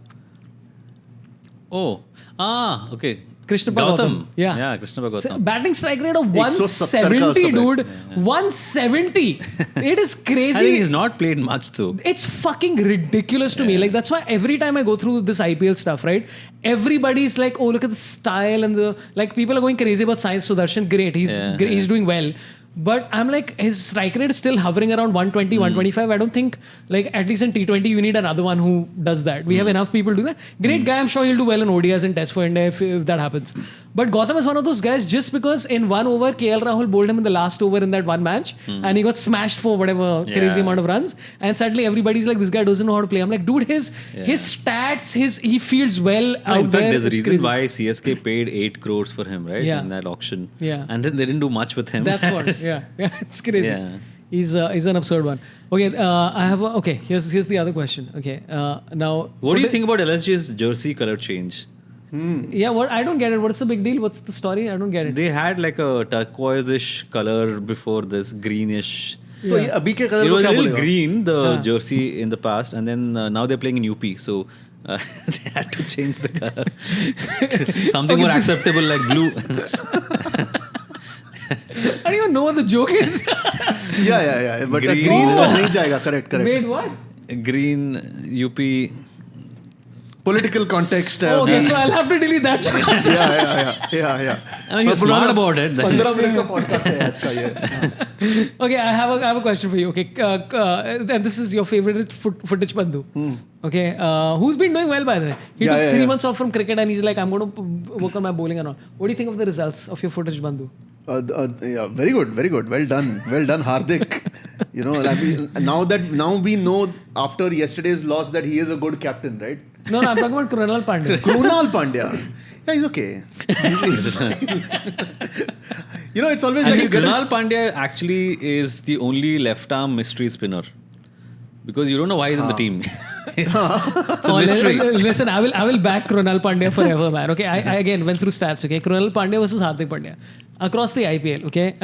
Okay. Krishnappa Gautam. Yeah. Krishnappa Gautam. So, batting strike rate of 170 170, ka uska dude. 170. It is crazy. I think he's not played much though. It's fucking ridiculous to me. Like, that's why every time I go through this IPL stuff, right? Everybody's like, oh, look at the style and the, like, people are going crazy about Science Sudarshan. Great. He's doing well. But I'm like, his strike rate is still hovering around 120, 125. I don't think, like, at least in T20, you need another one who does that. We have enough people do that. Great guy. I'm sure he'll do well in ODIs and Tests for India if that happens. But Gautam is one of those guys just because in one over, KL Rahul bowled him in the last over in that one match and he got smashed for whatever crazy amount of runs. And suddenly everybody's like, this guy doesn't know how to play. I'm like, dude, his stats, he fields well out In fact, there. there's a It's reason crazy. why CSK paid 8 crores for him, right? Yeah. In that auction. Yeah. And then they didn't do much with him. That's what. Yeah, it's crazy. Yeah. He's an absurd one. Okay, I have. Okay, here's the other question. Okay, now. What do you think about LSG's jersey color change? Yeah, what I don't get it. What's the big deal? What's the story? I don't get it. They had like a turquoise-ish color before this, greenish. तो ये अभी के colour It को was क्या a little बोलेगा? green, the jersey in the past, and then now they're playing in UP, so they had to change the color. Something more acceptable like blue. I don't even know what the joke is. Yeah. But Green. green नहीं जाएगा. Correct. Wait, what? Green, UP. Political context. Okay, so I'll have to delete that joke. Yeah. I mean, you're smart about it. 15 minute का podcast है आज का ये. Okay, I have a question for you. Okay, and this is your favorite footage Bandhu. Okay, who's been doing well by the way? He took 3 months off from cricket and he's like, I'm going to work on my bowling and all. What do you think of the results of your footage Bandhu? Yeah, very good. Well done, Hardik. You know, I mean, now we know after yesterday's loss that he is a good captain, right? No, I'm talking about Krunal Pandya. Krunal Pandya. Yeah, he's okay. He's fine. You know, it's always I like you think get Krunal Pandya actually is the only left-arm mystery spinner. Because you don't know why he's in the team. It's a mystery. Listen, I will back Krunal Pandya forever, man. Okay, I again went through stats. Okay, Krunal Pandya versus Hardik Pandya across the IPL. Okay,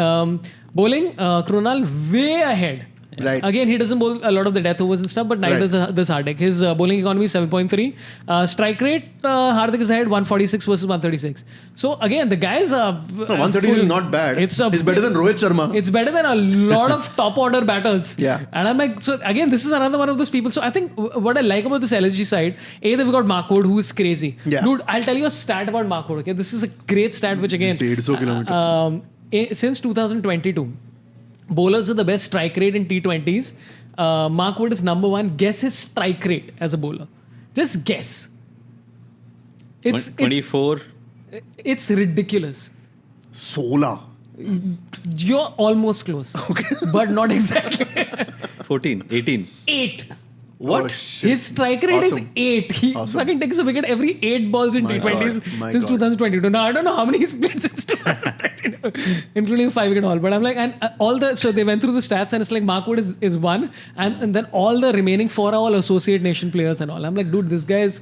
bowling, Krunal way ahead. Right. Again, he doesn't bowl a lot of the death overs and stuff, but neither does Hardik. His bowling economy is 7.3. Strike rate, Hardik is ahead 146 versus 136. So again, the guys are. 130 is not bad. It's better than Rohit Sharma. It's better than a lot of top order batters. Yeah. And I'm like, so again, this is another one of those people. So I think what I like about this LSG side, they've got Markwood, who is crazy. Yeah. Dude, I'll tell you a stat about Markwood. Okay, this is a great stat, which again, 150 kilometers. Since 2022, bowlers with the best strike rate in T20s. Markwood is number 1. Guess his strike rate as a bowler. Just guess. It's 24. It's ridiculous. 16. You're almost close. Okay. But not exactly. 14, 18. 8. What? Oh, shit. His strike rate is Awesome. 8. He fucking takes a wicket every 8 balls in My T20s God. My since God. 2022. Now, I don't know how many he's played since 2022, including a 5-wicket haul. But I'm like, and so they went through the stats and it's like Markwood is 1. And then all the remaining 4 are all associate nation players and all. I'm like, dude, this guy's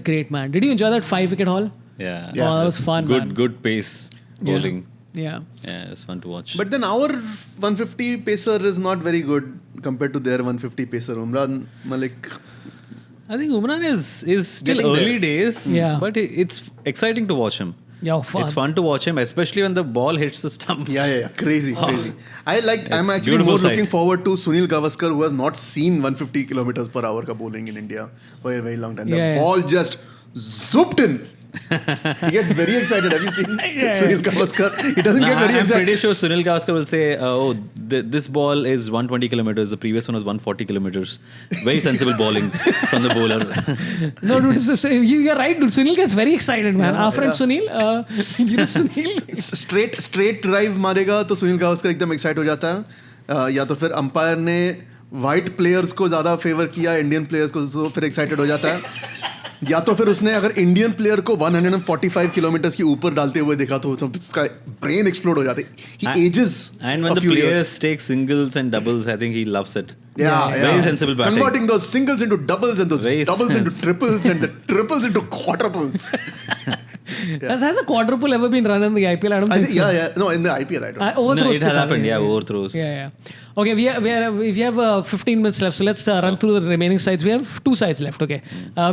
great, man. Did you enjoy that 5-wicket haul? Yeah. Oh, that was fun, man. Good pace bowling. Yeah. Yeah, it was fun to watch. But then our 150 pacer is not very good compared to their 150 pacer. Umran Malik. I think Umran is still Getting early there. days, Yeah. but it's exciting to watch him. Yeah, fun. It's fun to watch him, especially when the ball hits the stump. Yeah. Crazy. I'm actually beautiful more sight. looking forward to Sunil Gavaskar, who has not seen 150 kilometers per hour ka bowling in India for a very long time. The ball just zooped in. He gets very excited. Have you seen Sunil Gavaskar? He doesn't get very I'm excited. pretty sure Sunil Gavaskar will say, this ball is 120 kilometers. The previous one was 140 kilometers. Very sensible bowling from the bowler. No, dude, you're right, dude. Sunil gets very excited, man. Our friend Sunil, Sunil. Straight drive मारेगा तो सुनील गावस्कर एकदम excite हो जाता है या तो फिर umpire ने वाइट प्लेयर्स को ज़्यादा फेवर किया इंडियन प्लेयर्स को तो फिर एक्साइटेड हो जाता है या तो फिर उसने अगर इंडियन प्लेयर को 145 किलोमीटर के ऊपर डालते हुए देखा तो उसका ब्रेन एक्सप्लोड हो जाता है he ages And when the players take singles and doubles, I think he loves it. Yeah. Very sensible batting. Converting those singles into doubles and those Very doubles into sense. triples and the triples into quadruples. Has a quadruple ever been run in the IPL? I don't think so. Yeah. No, in the IPL, I don't know. No, Overthrows it has ke happened. saath, Yeah, overthrows. Yeah. Okay, we have 15 minutes left, so let's run through the remaining sides. We have 2 sides left. Okay,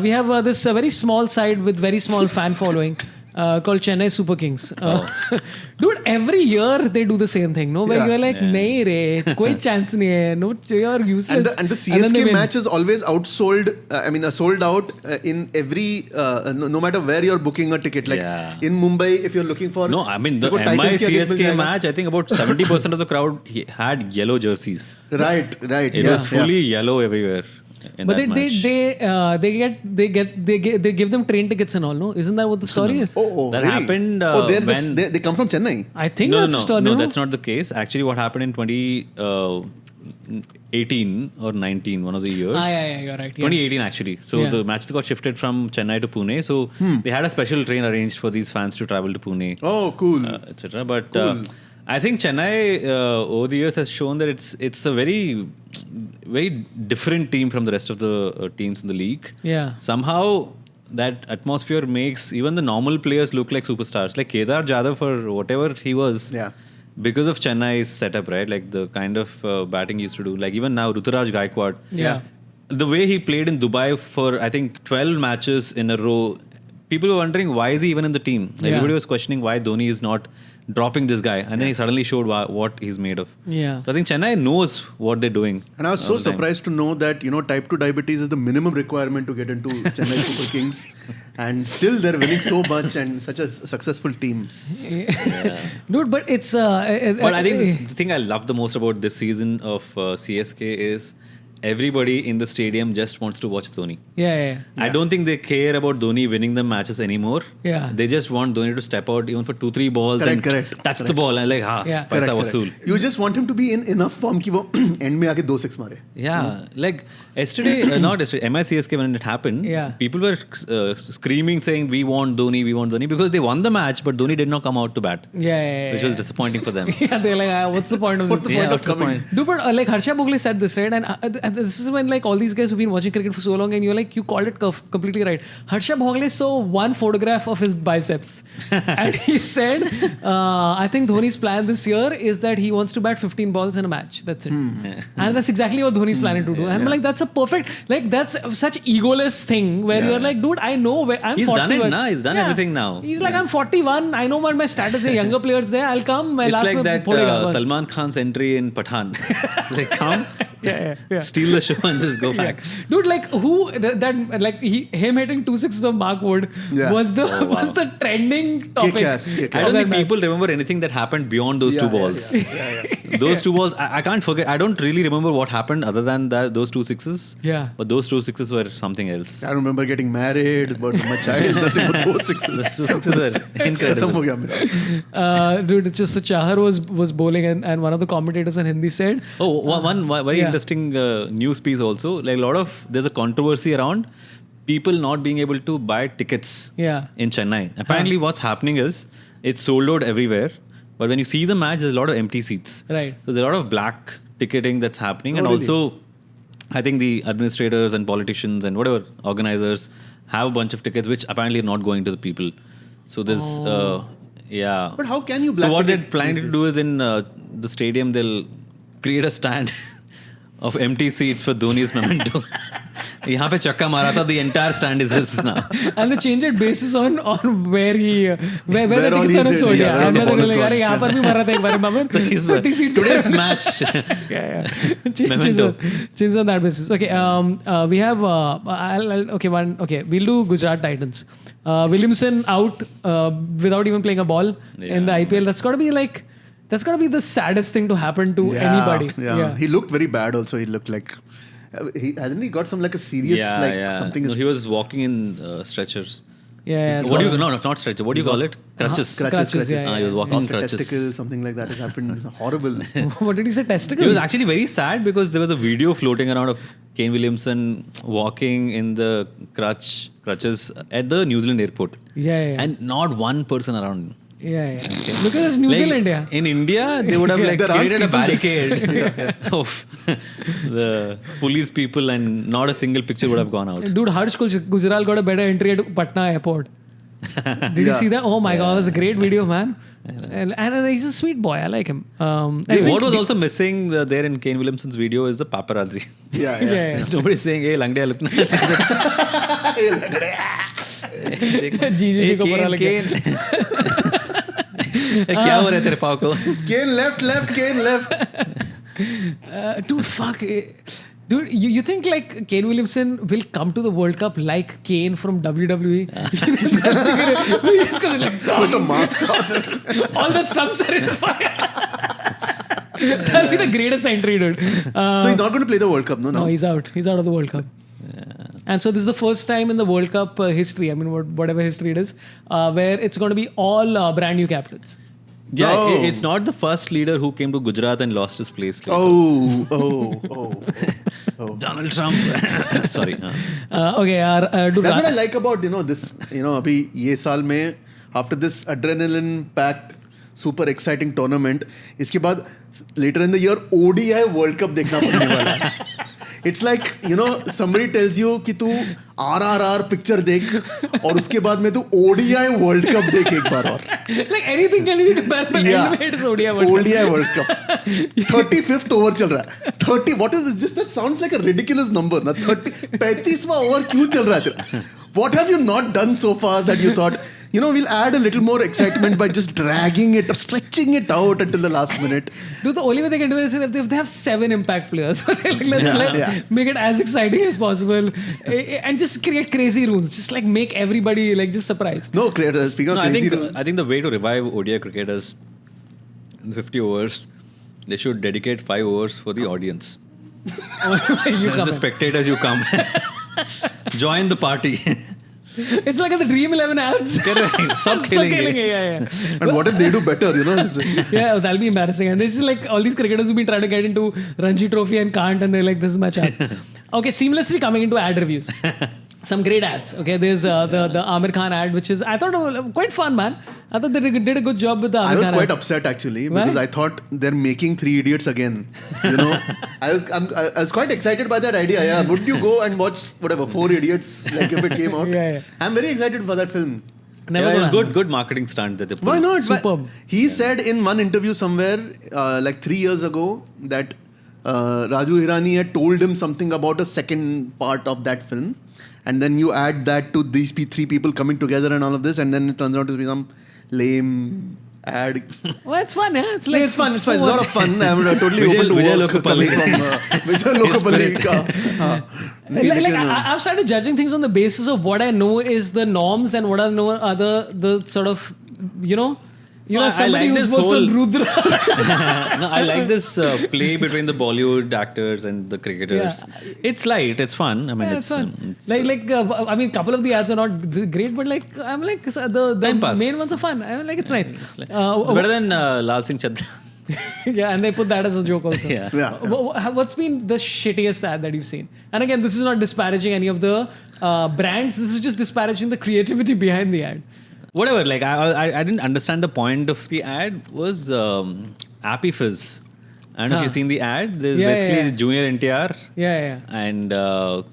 we have this very small side with very small fan following. Called Chennai Super Kings. Dude, every year they do the same thing, no? Where Yeah. you're like, nahi re, koi chance nahi hai. No, you're useless. And the then they CSK win. match is always outsold. Sold out in every. No matter where you're booking a ticket. Like in Mumbai, if you're looking for. No, I mean the देखो Titans के आगे मिल MI-CSK जाएगा. match, I think about 70% of the crowd had yellow jerseys. Right. It was fully yellow everywhere. But they give them train tickets and all, no? Isn't that what the story is? Oh, That really? happened when they come from Chennai. I think that's the story. No, that's not the case. Actually, what happened in 2018 or 19, one of the years. Yeah, you're right. Yeah. 2018 actually. So the matches got shifted from Chennai to Pune. So they had a special train arranged for these fans to travel to Pune. Oh, cool. Etc. But I think Chennai over the years has shown that it's a very different team from the rest of the teams in the league. Yeah. Somehow that atmosphere makes even the normal players look like superstars. Like Kedar Jadhav, for whatever he was, because of Chennai's setup, right? Like the kind of batting he used to do. Like even now, Ruturaj Gaikwad. Yeah. The way he played in Dubai for, I think, 12 matches in a row, people were wondering why is he even in the team? Everybody was questioning why Dhoni is not dropping this guy, and then he suddenly showed what he's made of. Yeah. So I think Chennai knows what they're doing. And I was so surprised to know that type 2 diabetes is the minimum requirement to get into Chennai Super Kings, and still they're winning so much and such a successful team. Dude, but it's. But I think the thing I love the most about this season of CSK is everybody in the stadium just wants to watch Dhoni. Yeah. I don't think they care about Dhoni winning the matches anymore. Yeah. They just want Dhoni to step out even for 2-3 balls and touch the ball and like, paisa vasool. You just want him to be in enough form कि वो end में आके 2-6 मारे. Yeah, like yesterday, not yesterday, MI-CSK when it happened, people were screaming saying, we want Dhoni, because they won the match, but Dhoni did not come out to bat. Which was disappointing for them. They're like, what's the point of this? What's the point? Dude, but like Harsha Bhogle said this, right? And this is when like all these guys who've been watching cricket for so long and you're like, you called it completely right. Harsha Bhogle saw one photograph of his biceps and he said, I think Dhoni's plan this year is that he wants to bat 15 balls in a match. That's it. And that's exactly what Dhoni's planning to do. And I'm like, that's a perfect, like that's such egoless thing where you're like, dude, I know where I'm 41. He's done it now. He's done everything now. He's like, I'm 41. I know what my status is. Younger players there. I'll come. It's like that Salman Khan's entry in Pathan. Like, come, steal the show and just go back. Dude, like who him hitting 2 sixes of Mark Wood was the trending topic. Kick-ass. I don't think people remember anything that happened beyond those 2 balls. Those 2 balls, I can't forget. I don't really remember what happened other than those 2 sixes. Yeah. But those 2 sixes were something else. I remember getting married, but my child, nothing but those sixes. Those 2 sixes were incredible. Dude, it's just so Chahar was bowling and one of the commentators in Hindi said. One very interesting news piece also. Like there's a controversy around people not being able to buy tickets in Chennai. Apparently what's happening is it's sold out everywhere. But when you see the match, there's a lot of empty seats. Right. So there's a lot of black ticketing that's happening. And also, I think the administrators and politicians and whatever organizers have a bunch of tickets which apparently are not going to the people. So there's, But how can you So what they're planning to do is in the stadium, they'll create a stand of empty seats for Dhoni's memento. यहाँ पे चक्का मारा था, the entire stand is his now. And they changed it basis on where he where the all tickets he's are in, sold. yeah, Yeah, where and the मैं तो ball is लगा gone. रहा यहाँ पर भी मरा था एक बार मामन. 30 seats. Today's match. Change on that basis. Okay, we have we'll do Gujarat Titans. Williamson out without even playing a ball in the IPL. That's got to be the saddest thing to happen to anybody. Yeah. He looked very bad also. He looked like... hasn't he got some like a serious something? No, he was walking in stretchers. Yeah. What do you not stretcher? What do you call it? Crutches. Crutches. Yeah. He was walking in crutches. Testicle, something like that has happened. It's horrible. What did you say? Testicle? It was actually very sad because there was a video floating around of Kane Williamson walking in the crutches at the New Zealand airport. Yeah. And not one person around. Yeah. Look at this New Zealand, yeah. In India, they would have there aren't created a people barricade of the police people and not a single picture would have gone out. Dude, Harsh Gujarat got a better entry at Patna airport. Did you see that? Oh my god, it was a great video, man. And he's a sweet boy. I like him. What was also missing there in Kane Williamson's video is the paparazzi. Yeah. Nobody's saying, hey, Langde look. जीजू को पता लग गया. क्या हो रहा है तेरे पाव को? Kane left. Dude, fuck. Dude, you think like Kane Williamson will come to the World Cup like Kane from WWE? He's gonna With the mask on. all the stumps are in fire. That'll be the greatest entry, dude. So he's not going to play the World Cup, no? No, he's out. He's out of the World Cup. And so this is the first time in the World Cup history, I mean, whatever history it is, where it's going to be all brand new captains. Yeah, Oh. it's not the first leader who came to Gujarat and lost his place. Later. Oh. Donald Trump. Sorry. Okay, dude, That's what I like about, this, अभी ये साल में, after this adrenaline-packed, super exciting tournament, इसके बाद later in the year ODI World Cup देखना पड़ने वाला है. It's like, somebody tells you कि तू RRR picture देख और उसके बाद में तू ODI World Cup देख एक बार और. like anything can be compared, but anyway, it's ODI World Cup. ODI World Cup. 35th over चल रहा है. 30. What is this? Just that sounds like a ridiculous number. ना 35वां over क्यों चल रहा है तेरा? What have you not done so far that you thought, we'll add a little more excitement by just dragging it or stretching it out until the last minute. Dude, the only way they can do it is if they have 7 impact players. let's make it as exciting as possible and just create crazy rules. Just like make everybody like just surprised. No, speaking of crazy rules. I think the way to revive ODI cricket is in 50 overs, they should dedicate 5 overs for the audience. As the spectators, you come. Join the party. It's like the Dream 11 ads. Correct. Stop killing it. Yeah. And what if they do better, Yeah, that'll be embarrassing. And there's just like all these cricketers who've been trying to get into Ranji Trophy and can't, and they're like, this is my chance. Okay, seamlessly coming into ad reviews. Some great ads. Okay, there's the Amir Khan ad, which is, I thought, quite fun, man. I thought they did a good job with the Amir I was Khan quite ads. upset actually because I thought they're making Three Idiots again. I was quite excited by that idea. Yeah, would you go and watch whatever 4 Idiots like if it came out? Yeah. I'm very excited for that film. Never It was gonna good marketing stunt that they put. Why not? Superb. He said in one interview somewhere like 3 years ago that Raju Hirani had told him something about a second part of that film. And then you add that to these 3 people coming together and all of this, and then it turns out to be some lame ad. Well, it's fun, yeah. It's like It's fun. It's a lot of fun. I'm totally open to Vijay work Lokapalli. coming from Vijay Lokapalli. Like I've started judging things on the basis of what I know is the norms and what I know are the sort of, I somebody like who's this worked whole- on Rudra. No, I like this play between the Bollywood actors and the cricketers. Yeah. It's light, it's fun. I mean, Yeah, it's fun. I mean, couple of the ads are not great, but like I'm like the Time pass. main ones are fun. I mean, like it's nice. It's better than Lal Singh Chaddha. Yeah, and they put that as a joke also. Yeah. What's been the shittiest ad that you've seen? And again, this is not disparaging any of the brands. This is just disparaging the creativity behind the ad. Whatever, like I didn't understand the point of the ad was Appy Fizz. I don't know if you've seen the ad. There's basically Junior NTR Yeah. and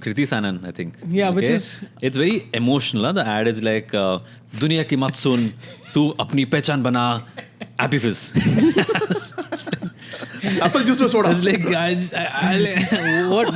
Kriti Sanon, I think. Yeah, which is... It's very emotional. Huh? The ad is like, Duniya ki mat sun, tu apni pehchan bana, Appy Fizz. Apple juice with soda. It's like,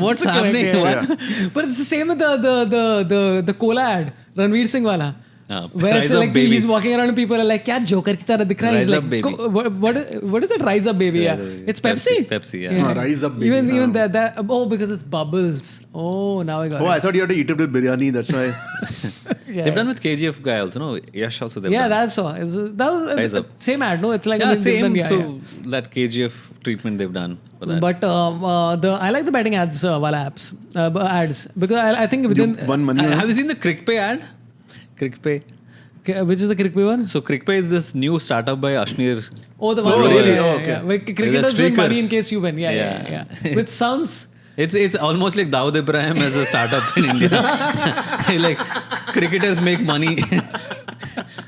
what's happening? Correct, yeah. But it's the same with the cola ad, Ranveer Singh wala. Where it's Rise like up, baby. he's walking around and people are like, "Kya Joker ki tarah dikh raha hai?" He's Rise like, up, baby. What is it? Rise up, baby. Yeah, it's Pepsi. Pepsi, yeah. Rise up, baby. Even that. Oh, because it's bubbles. Oh, now I got it. I thought you had to eat it with biryani. That's why. Yeah. They've done with KGF guy also, no? Yash also they've Yeah, done. that's all. That was Rise up. same ad, no? It's like Yeah, they've same. done- yeah, So yeah. that KGF treatment they've done for that. But I like the betting ads, wala apps, ads, because I think within One money. Have you seen the CrickPay ad? CrickPay. which is the cricket one? So CrickPay is this new startup by Ashnir. Oh, the one. Oh, where- really? Yeah, Oh, yeah, okay. yeah. Where cricketers win streaker. money in case you win. Yeah. Yeah. Which sounds. It's almost like Dawood Ibrahim as a startup in India. Like cricketers make money.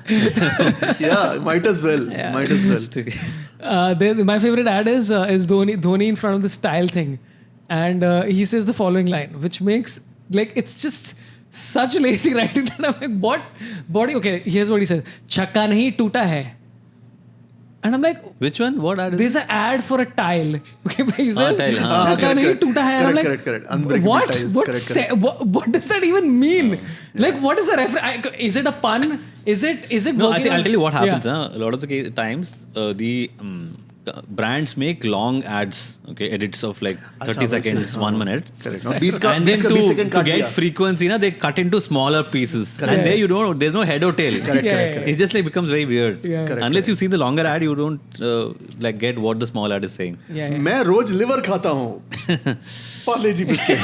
Yeah, might as well. Might as well. My favorite ad is Dhoni in front of the style thing, and he says the following line, which makes like it's just such lazy writing that I'm like, what body? Okay, here's what he says: "Chakka nahi toota hai," and I'm like, Which one? What ad is there's an ad for a tile. Okay, but he says, tile, "Chakka correct, nahi correct. toota hai," and I'm like, Correct. Unbreakable what? tiles. What does that even mean? Like, what is the reference? Is it a pun? Is it? No, working I'll on- tell you what happens. Yeah. A lot of the times, the brands make long ads, okay, edits of like 30 seconds, 1 minute. Correct. Now, beats ka- And then beats ka 20 to second cut get diya. frequency, they cut into smaller pieces. And there you don't, there's no head or tail. Correct. It just like becomes very weird. Yeah. Correct, Unless you see the longer ad, you don't like get what the small ad is saying. Yeah. मैं रोज liver खाता हूँ Parle G biscuit.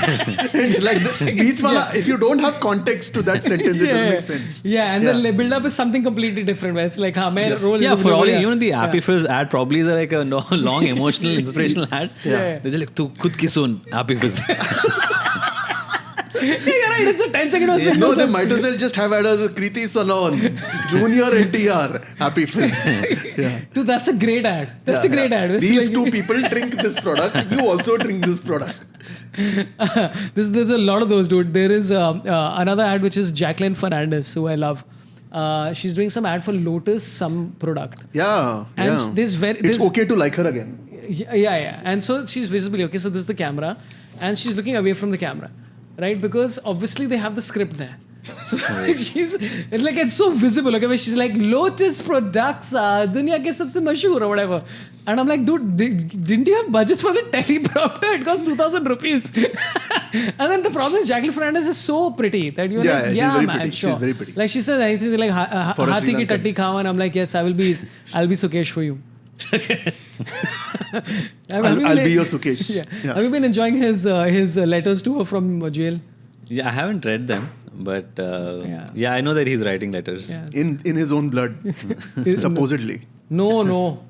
It's like the beach wala. If you don't have context to that sentence, it doesn't make sense. Yeah, and the build up is something completely different. Where it's like, मैं roll. Yeah, for all even the Appy Fizz ad probably is like a long emotional inspirational ad. Yeah. They're just like, "Tu khud ki sun, Appy Fizz." Yeah, you're right. It's a 10-second was No, they might as well just have had a Kriti Salon, Junior NTR, Happy Fizz. Yeah. Dude, that's a great ad. That's a great ad. It's These like- two people drink this product. You also drink this product. There's a lot of those, dude. There is another ad which is Jacqueline Fernandez, who I love. She's doing some ad for Lotus, some product. Yeah. And yeah. there's okay to like her again. Yeah. And so she's visibly okay. So this is the camera, and she's looking away from the camera, right? Because obviously they have the script there. So it's so visible. Okay, where she's like, Lotus products, दुनिया के सबसे मशहूर or whatever. And I'm like, dude, didn't you have budgets for a teleprompter? It costs 2,000 rupees. And then the problem is Jacqueline Fernandez is so pretty that you're Yeah, like, she's yeah, very man, pretty. sure. She's very pretty. Like she says anything like, For a Hathi Sri ki Lankan. tatti khaawan. I'm like, yes, I'll be Sukesh for you. I'll be your Sukesh. Yeah. Yeah. Have you been enjoying his letters to her from jail? Yeah, I haven't read them, but I know that he's writing letters. Yeah. In his own blood, supposedly. No. No.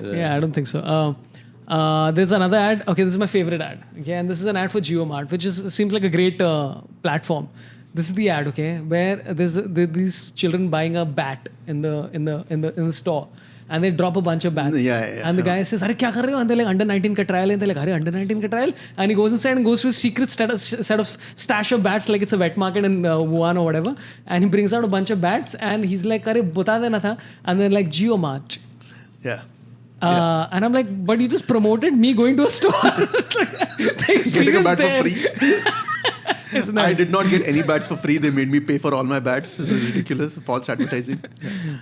Yeah, I don't think so. There's another ad. Okay, this is my favorite ad. Okay, and this is an ad for JioMart, which seems like a great platform. This is the ad, okay, where there's these children buying a bat in the store, and they drop a bunch of bats. Yeah. And the guy says, "Arey, kya kar rahe ho?" And they're like, "Under 19 ka trial." And they're like, "Arey, under 19 ka trial?" And he goes inside and goes to his secret set of stash of bats, like it's a wet market in Wuhan or whatever. And he brings out a bunch of bats, and he's like, "Arey, bata dena tha." And they're like, JioMart. Yeah. And I'm like, but you just promoted me going to a store. The Getting a bat there. for free. Isn't it? I did not get any bats for free. They made me pay for all my bats. This is ridiculous. False advertising.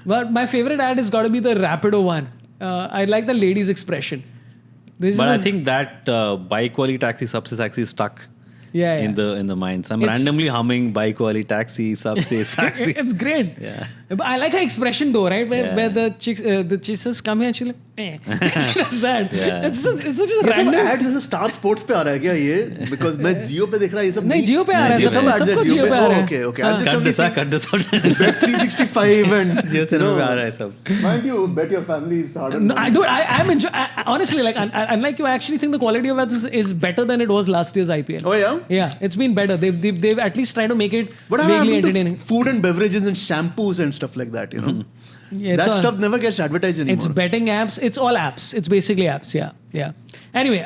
But my favorite ad has got to be the Rapido one. I like the lady's expression. But I think that bike quality taxi subs is actually stuck in the minds. I'm randomly humming bike quality taxi subs taxi. It's great. Yeah. But I like her expression though, right? Where the chicks says come here and she's like, she does that. Yeah. It's such a ये सब random. ads जैसे Star Sports पे आ रहा है क्या ये? Because मैं Jio पे देख रहा ये सब नहीं, Jio पे आ रहा है, ये सब सब- ads है सबको Jio Jio पे. पे आ रहा है. Oh, okay. I'm just cut only this out, seeing cut this out. Bet 365 and Jio channel पे आ रहा है सब. mind you, bet your family is harder. No, I'm enjoying. Honestly, like unlike you, I actually think the quality of ads is better than it was last year's IPL. Oh yeah. Yeah, it's been better. They've at least tried to make it What vaguely happened to entertaining. food and beverages and shampoos and stuff like that? You know, Yeah, that stuff never gets advertised anymore. It's betting apps. It's all apps. It's basically apps. Yeah. Yeah. Anyway,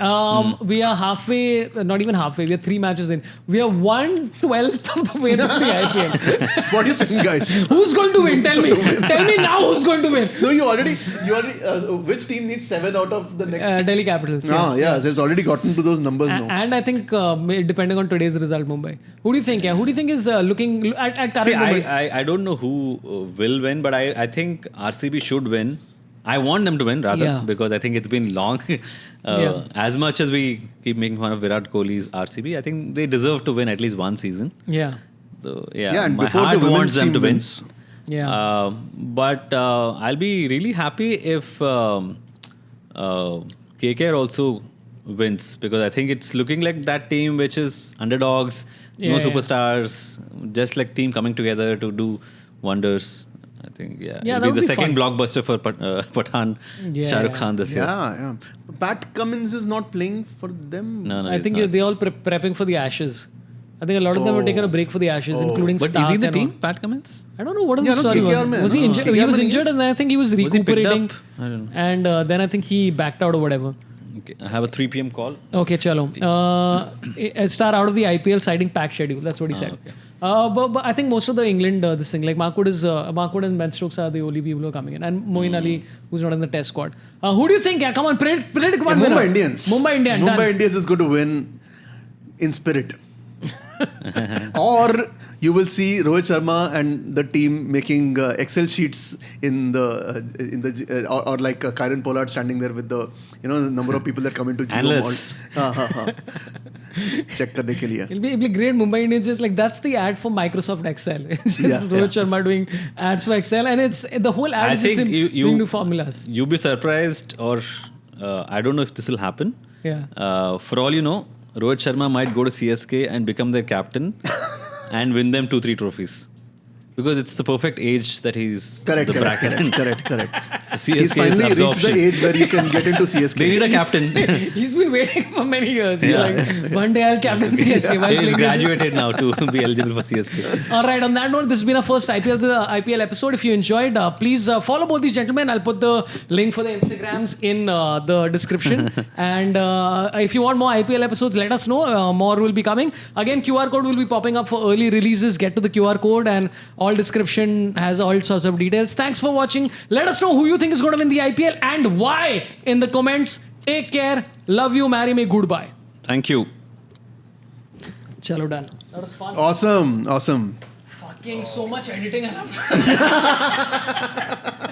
we are halfway, not even halfway, we are 3 matches in. We are 1/12th of the way through the IPL. What do you think, guys? Who's going to win? Tell me. Tell me now who's going to win. No, you already. Which team needs 7 out of the next? Delhi Capitals. Yeah, so it's already gotten to those numbers now. And I think, depending on today's result, Mumbai. Who do you think? Yeah, who do you think is looking at current See, Mumbai? I don't know who will win, but I think RCB should win. I want them to win rather because I think it's been long. As much as we keep making fun of Virat Kohli's RCB, I think they deserve to win at least one season. Yeah. So, And my before heart the wants them team to win. wins. Yeah. But I'll be really happy if KKR also wins because I think it's looking like that team which is underdogs, no superstars, just like team coming together to do wonders. I think it'll be the second blockbuster for Pathan, Shah Rukh Khan this year. Yeah. Pat Cummins is not playing for them. No, I think they're all prepping for the Ashes. I think a lot of them have taken a break for the Ashes, including But Stark is he the and team, all. Pat Cummins? I don't know what is the no, story. KKR man. Was he injured? KKR He was man injured, and I think he was Was he picked recuperating. up? I don't know. And then I think he backed out or whatever. Okay, I have a 3 p.m. call. Okay, chalo. Star out of the IPL citing pack schedule. That's what he said. Okay. But I think most of the England, this thing, like Markwood and Ben Stokes are the only people who are coming in. And Moeen Ali, who's not in the test squad. Who do you think? Yeah, come on, predict one winner. Mumbai Indians. Mumbai Indians. Mumbai Indians is going to win in spirit. Or you will see Rohit Sharma and the team making Excel sheets in the or like Kieran Pollard standing there with the the number of people that come into Geo Analysts. check करने के लिए. It'll be great. Mumbai Indians, like that's the ad for Microsoft Excel. It's just Rohit Sharma doing ads for Excel, and it's the whole ad I is just think him you doing new formulas. You'll be surprised, or I don't know if this will happen. Yeah. For all you know, Rohit Sharma might go to CSK and become their captain and win them 2-3 trophies. Because it's the perfect age that he's Correct. bracket. Correct. CSK He's finally is reached absorption. the age where you can get into CSK. They need a captain. He's been waiting for many years. He's like, one day I'll captain CSK. while He's playing graduated now to be eligible for CSK. All right, on that note, this has been our first IPL episode. If you enjoyed, please follow both these gentlemen. I'll put the link for the Instagrams in the description. And if you want more IPL episodes, let us know. More will be coming. Again, QR code will be popping up for early releases. Get to the QR code, and all description has all sorts of details. Thanks for watching. Let us know who you think is going to win the IPL and why in the comments. Take care. Love you. Marry me. Goodbye. Thank you. Chalo, done. That was fun. Awesome. Fucking so much editing I have done.